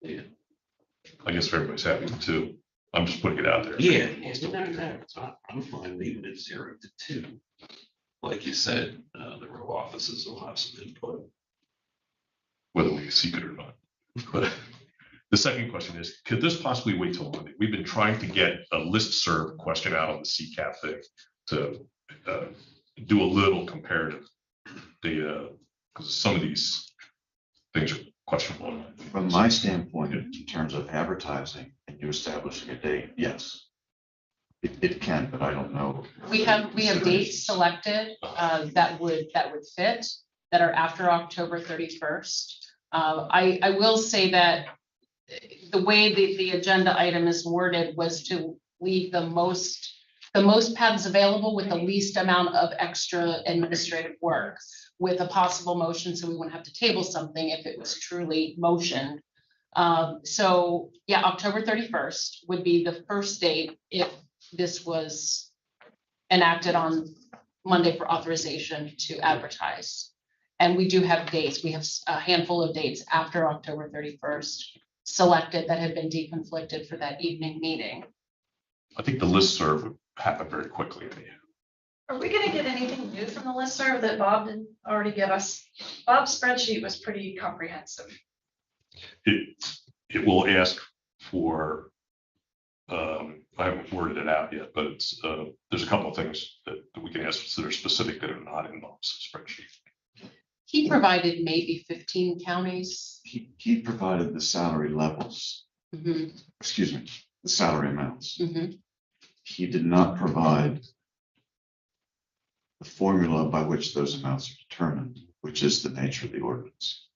Yeah. I guess everybody's happy with 2. I'm just putting it out there. Yeah. I'm fine leaving it 0 to 2. Like you said, the row offices will have some input. Whether we seek it or not. But the second question is, could this possibly wait till Monday? We've been trying to get a listserv question out on the CCAP thing to do a little comparative data, because some of these things are questionable. From my standpoint, in terms of advertising and you establishing a date, yes. It can, but I don't know. We have dates selected that would fit, that are after October 31st. I will say that the way the agenda item is worded was to leave the most paths available with the least amount of extra administrative work, with a possible motion, so we wouldn't have to table something if it was truly motioned. So yeah, October 31st would be the first date if this was enacted on Monday for authorization to advertise. And we do have dates. We have a handful of dates after October 31st selected that have been deconflicted for that evening meeting. I think the listserv would happen very quickly. Are we gonna get anything new from the listserv that Bob didn't already give us? Bob's spreadsheet was pretty comprehensive. It will ask for, I haven't worded it out yet, but it's there's a couple of things that we can ask that are specific that are not in Bob's spreadsheet. He provided maybe 15 counties. He provided the salary levels, excuse me, the salary amounts. He did not provide the formula by which those amounts are determined, which is the nature of the ordinance.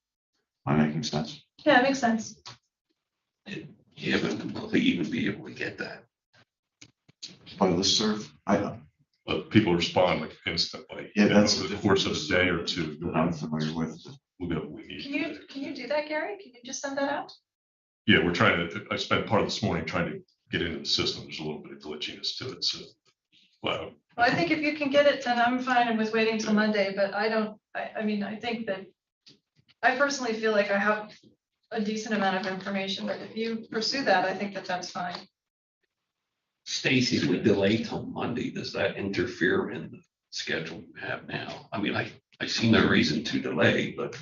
Am I making sense? Yeah, it makes sense. Yeah, but will they even be able to get that? By listserv, I don't. But people respond like instantly. Yeah, that's over the course of a day or two. That I'm familiar with. We'll get what we need. Can you do that, Gary? Can you just send that out? Yeah, we're trying to. I spent part of this morning trying to get into the system. There's a little bit of glitchiness to it. So, wow. Well, I think if you can get it, then I'm fine with waiting till Monday, but I mean, I think that I personally feel like I have a decent amount of information, but if you pursue that, I think that that's fine. Stacy, if we delay till Monday, does that interfere in the schedule you have now? I mean, I see no reason to delay, but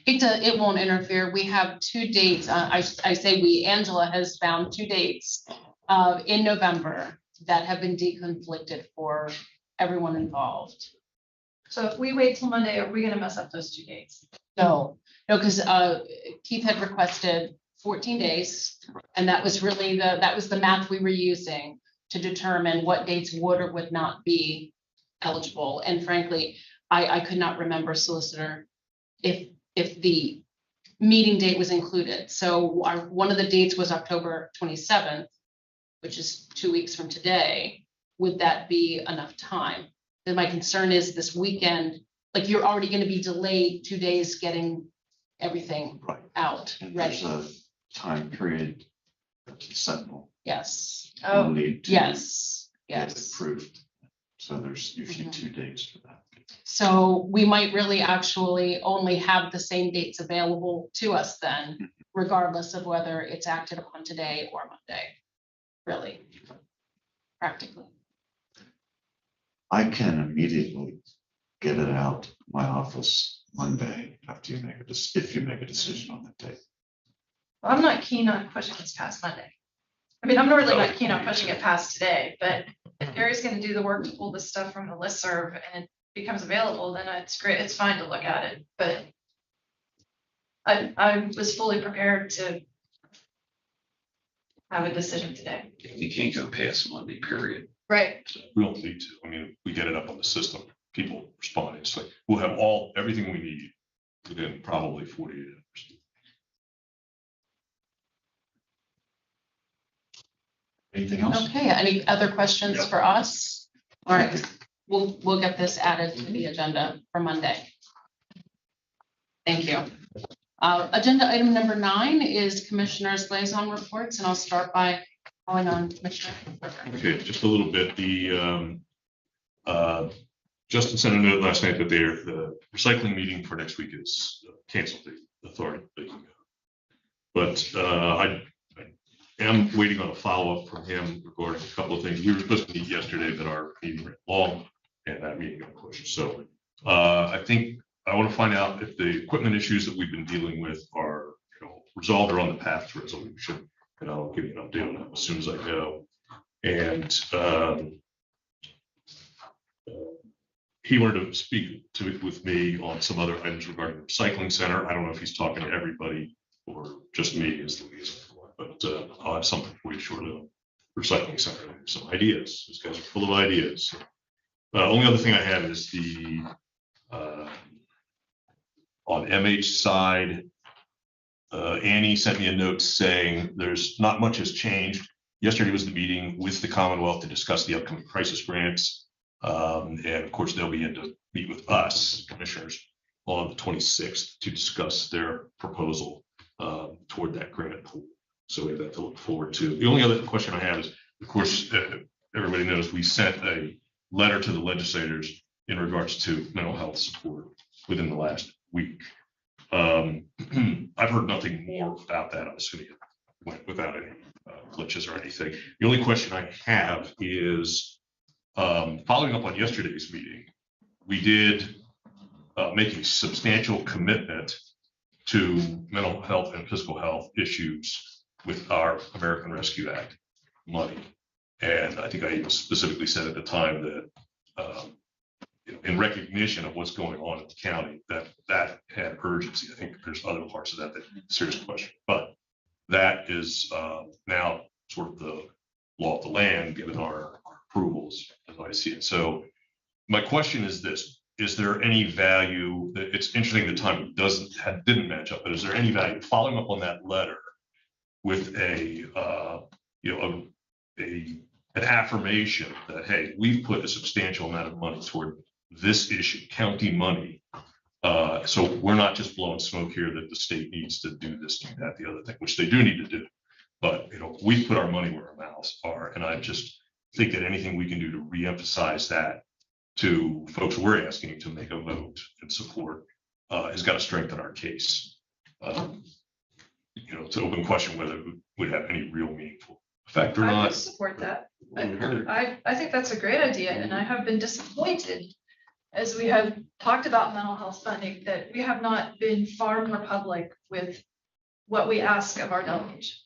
It won't interfere. We have 2 dates. I say we, Angela has found 2 dates in November that have been deconflicted for everyone involved. So if we wait till Monday, are we gonna mess up those 2 dates? No, because Keith had requested 14 days. And that was really that was the math we were using to determine what dates would or would not be eligible. And frankly, I could not remember, solicitor, if the meeting date was included. So one of the dates was October 27th, which is 2 weeks from today. Would that be enough time? Then my concern is this weekend, like you're already going to be delayed 2 days getting everything Right. out And ready. there's a time period that the Sentinel Yes. will need to Yes. get Yes. approved. So there's usually Mhm. 2 days for that. So we might really actually only have the same dates available to us then, regardless of whether it's acted upon today or Monday. Really, practically. I can immediately get it out my office Monday after you make if you make a decision on that date. I'm not keen on pushing this past Monday. I mean, I'm really not keen on pushing it past today, but if Gary's gonna do the work to pull this stuff from the listserv and it becomes available, then it's great, it's fine to look at it, but I was fully prepared to have a decision today. We can't go past Monday, period. Right. We don't need to. I mean, we get it up on the system, people respond. It's like, we'll have everything we need within probably 48 hours. Anything else? Okay, any other questions for us? All right, we'll get this added to the agenda for Monday. Thank you. Agenda item number 9 is Commissioners' Liaison Reports, and I'll start by calling on Commissioner. Okay, just a little bit. Justin sent a note last night that the recycling meeting for next week is canceled. The authority. But I am waiting on a follow-up from him regarding a couple of things. We were supposed to meet yesterday, but our meeting ran long and that meeting got pushed. So I think I want to find out if the equipment issues that we've been dealing with are resolved or on the path to resolution. And I'll give you an update on that as soon as I know. And he wanted to speak with me on some other items regarding the recycling center. I don't know if he's talking to everybody or just me as the liaison, but I'll have something for you shortly on the recycling center. Some ideas. These guys are full of ideas. Only other thing I have is the on MH side. Annie sent me a note saying there's not much has changed. Yesterday was the meeting with the Commonwealth to discuss the upcoming crisis grants. And of course, they'll be in to meet with us, commissioners, on the 26th to discuss their proposal toward that grant pool. So we have that to look forward to. The only other question I have is, of course, everybody knows we sent a letter to the legislators in regards to mental health support within the last week. I've heard nothing more about that. I'm assuming it went without any glitches or anything. The only question I have is following up on yesterday's meeting, we did make a substantial commitment to mental health and physical health issues with our American Rescue Act money. And I think I even specifically said at the time that in recognition of what's going on in the county, that had urgency. I think there's other parts of that that serious question, but that is now sort of the law of the land, given our approvals, as I see it. So my question is this: is there any value? It's interesting the time didn't match up, but is there any value following up on that letter with an affirmation that, hey, we've put a substantial amount of money toward this issue, county money. So we're not just blowing smoke here that the state needs to do this, do that, the other thing, which they do need to do. But we put our money where our mouths are, and I just think that anything we can do to reemphasize that to folks we're asking to make a vote and support has got to strengthen our case. It's an open question whether it would have any real meaningful effect or I not. would support that. I think that's a great idea, and I have been disappointed as we have talked about mental health funding, that we have not been far more public with what we ask of our delegation.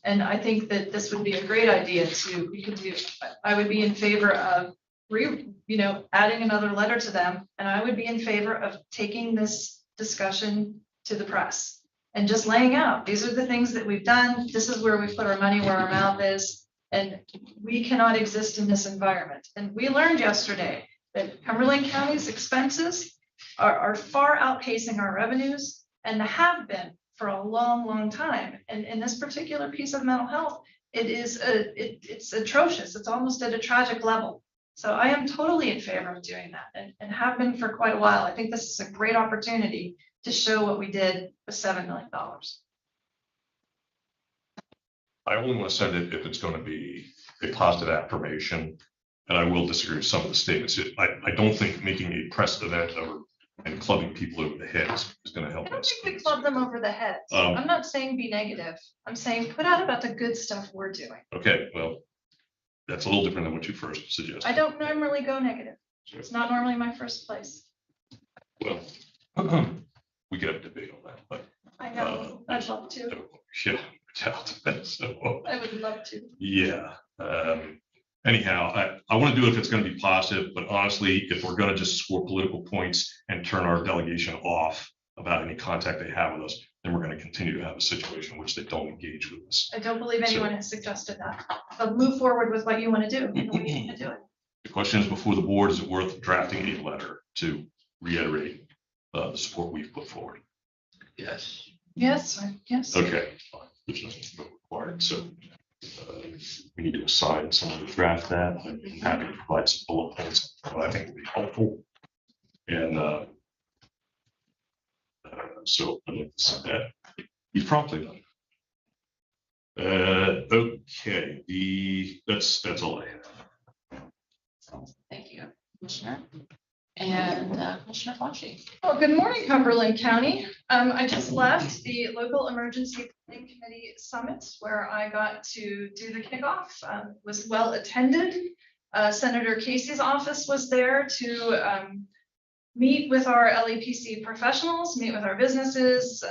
And I think that this would be a great idea to, we could do, I would be in favor of adding another letter to them. And I would be in favor of taking this discussion to the press and just laying out, these are the things that we've done. This is where we put our money where our mouth is. And we cannot exist in this environment. And we learned yesterday that Cumberland County's expenses are far outpacing our revenues and have been for a long, long time. And in this particular piece of mental health, it's atrocious. It's almost at a tragic level. So I am totally in favor of doing that and have been for quite a while. I think this is a great opportunity to show what we did with $7 million. I only want to send it if it's going to be a positive affirmation. And I will disagree with some of the statements. I don't think making a press event and clubbing people over the head is going to help I don't us. think we club them over the head. I'm not saying be negative. I'm saying put out about the good stuff we're doing. Okay, well, that's a little different than what you first suggested. I don't normally go negative. It's not normally my first place. Well, we could have a debate on that, but I know, I'd love to. yeah, so I would love to. yeah. Anyhow, I want to do it if it's going to be positive, but honestly, if we're going to just score political points and turn our delegation off about any contact they have with us, then we're going to continue to have a situation in which they don't engage with us. I don't believe anyone has suggested that. But move forward with what you want to do. And the way you want to do it. The question is before the board, is it worth drafting a letter to reiterate the support we've put forward? Yes. Yes, yes. Okay, fine. There's nothing required, so we need to assign someone to draft that. I'm happy to provide some bullet points, what I think would be helpful. And so I'd like to see that. You've promptly done. Okay, that's all I have. Thank you, Commissioner. And Commissioner Fauci. Well, good morning, Cumberland County. I just left the local emergency planning committee summit where I got to do the kickoff. Was well attended. Senator Casey's office was there to meet with our LEPC professionals, meet with our businesses.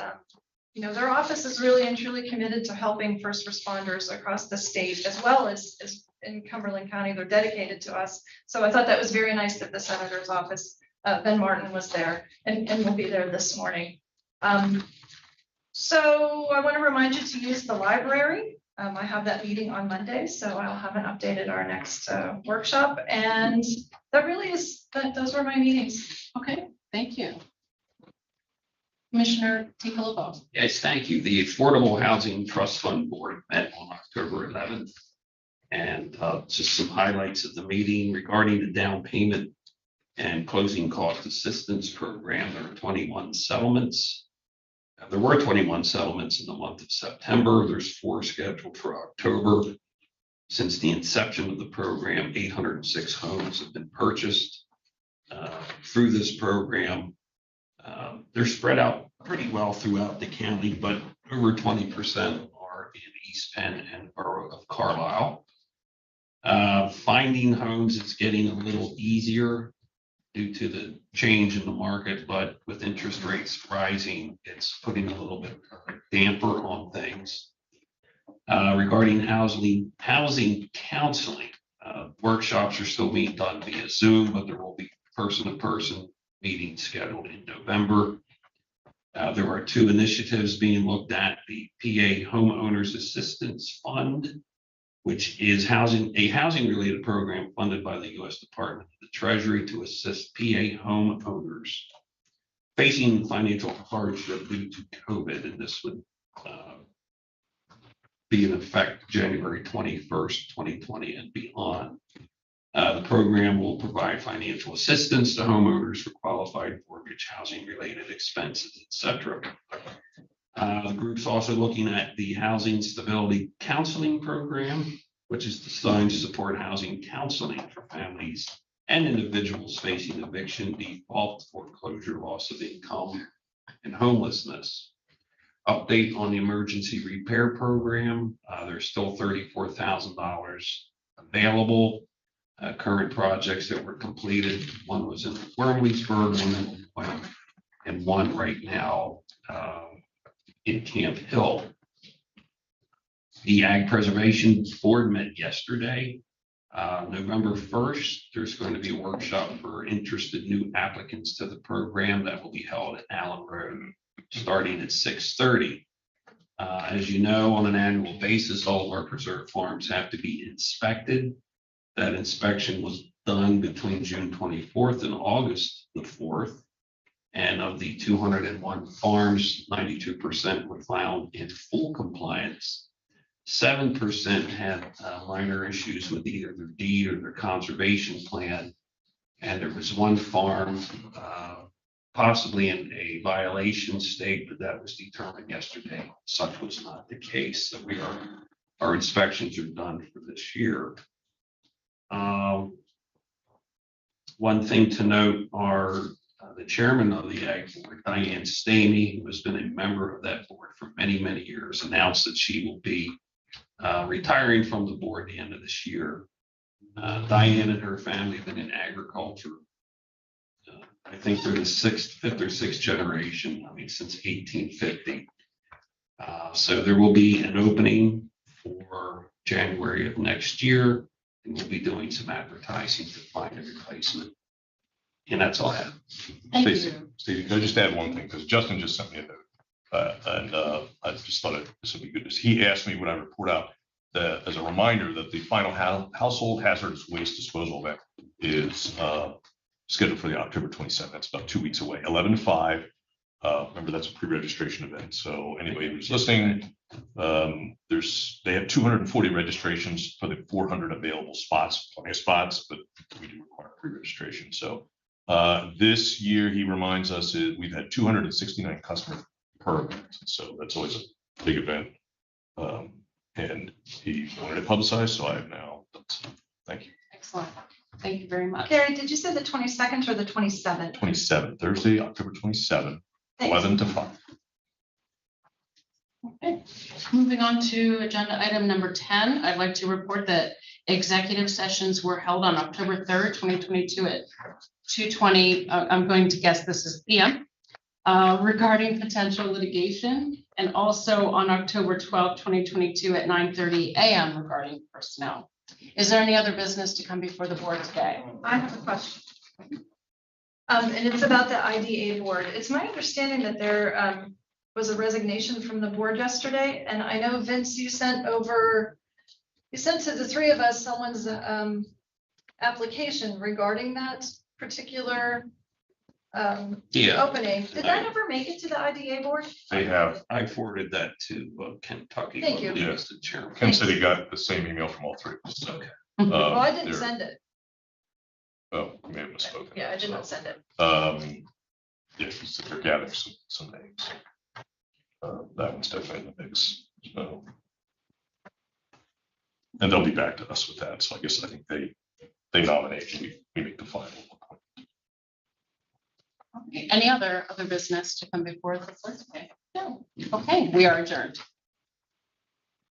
Their office is really and truly committed to helping first responders across the state, as well as in Cumberland County. They're dedicated to us. So I thought that was very nice that the senator's office, Ben Martin, was there and will be there this morning. So I want to remind you to use the library. I have that meeting on Monday, so I'll have an update at our next workshop. And that really is, those were my meetings. Okay, thank you. Commissioner Ticolovo. Yes, thank you. The Affordable Housing Trust Fund Board met on October 11th. And just some highlights of the meeting regarding the down payment and closing cost assistance program. There are 21 settlements. There were 21 settlements in the month of September. There's 4 scheduled for October. Since the inception of the program, 806 homes have been purchased through this program. They're spread out pretty well throughout the county, but over 20% are in East Penn and Borough of Carlisle. Finding homes is getting a little easier due to the change in the market, but with interest rates rising, it's putting a little bit of a damper on things. Regarding housing counseling, workshops are still being done via Zoom, but there will be person-to-person meetings scheduled in November. There are 2 initiatives being looked at: the PA Homeowners Assistance Fund, which is a housing-related program funded by the U.S. Department of the Treasury to assist PA homeowners facing financial hardship due to COVID. And this would be in effect January 21st, 2020 and beyond. The program will provide financial assistance to homeowners for qualified mortgage, housing-related expenses, etc. The group's also looking at the Housing Stability Counseling Program, which is designed to support housing counseling for families and individuals facing eviction, default, foreclosure, loss of income, and homelessness. Update on the emergency repair program. There's still $34,000 available. current projects that were completed. One was in Wormleysburg, and one right now in Camp Hill. The Ag Preservation Board met yesterday. November 1st, there's going to be a workshop for interested new applicants to the program that will be held at Allen Road, starting at 6:30. As you know, on an annual basis, all of our preserve farms have to be inspected. That inspection was done between June 24th and August the 4th. And of the 201 farms, 92% were found in full compliance. 7% had minor issues with either their deed or their conservation plan. And there was one farm possibly in a violation state, but that was determined yesterday. Such was not the case. So our inspections are done for this year. One thing to note are the chairman of the Ag Board, Diane Stamey, who has been a member of that board for many, many years, announced that she will be retiring from the board at the end of this year. Diane and her family have been in agriculture. I think they're the fifth or sixth generation, since 1850. So there will be an opening for January of next year, and we'll be doing some advertising to find a replacement. And that's all I have. Thank Stacey, you. Stacey, can I just add one thing? Because Justin just sent me a note. And I just thought this would be good. He asked me when I report out that as a reminder that the final household hazardous waste disposal event is scheduled for the October 27th. That's about 2 weeks away, 11 to 5. Remember, that's a pre-registration event. So anybody who's listening, they have 240 registrations for the 400 available spots, plenty of spots, but we do require pre-registration. So this year, he reminds us that we've had 269 customers per event. So that's always a big event. And he wanted it publicized, so I have now done so. Thank you. Excellent. Thank you very much. Gary, did you say the 22nd or the 27th? 27th, Thursday, October 27th, 11 to 5. Okay, moving on to agenda item number 10, I'd like to report that executive sessions were held on October 3rd, 2022 at 2:20. I'm going to guess this is PM, regarding potential litigation, and also on October 12th, 2022 at 9:30 a.m. regarding personnel. Is there any other business to come before the board today? I have a question. And it's about the IDA board. It's my understanding that there was a resignation from the board yesterday. And I know, Vince, you sent to the three of us someone's application regarding that particular opening. Did that ever make it to the IDA board? I forwarded that to Kentucky. Thank you. Yes, the chairman. Ken said he got the same email from all three. Okay. Well, I didn't send it. Oh, you may have misspoken. Yeah, I did not send it. Yeah, he said they're gathering some names. That one's definitely in the mix. So, and they'll be back to us with that. So I think they nominate, we make the final. Okay. Any other business to come before the board today? No. Okay, we are adjourned.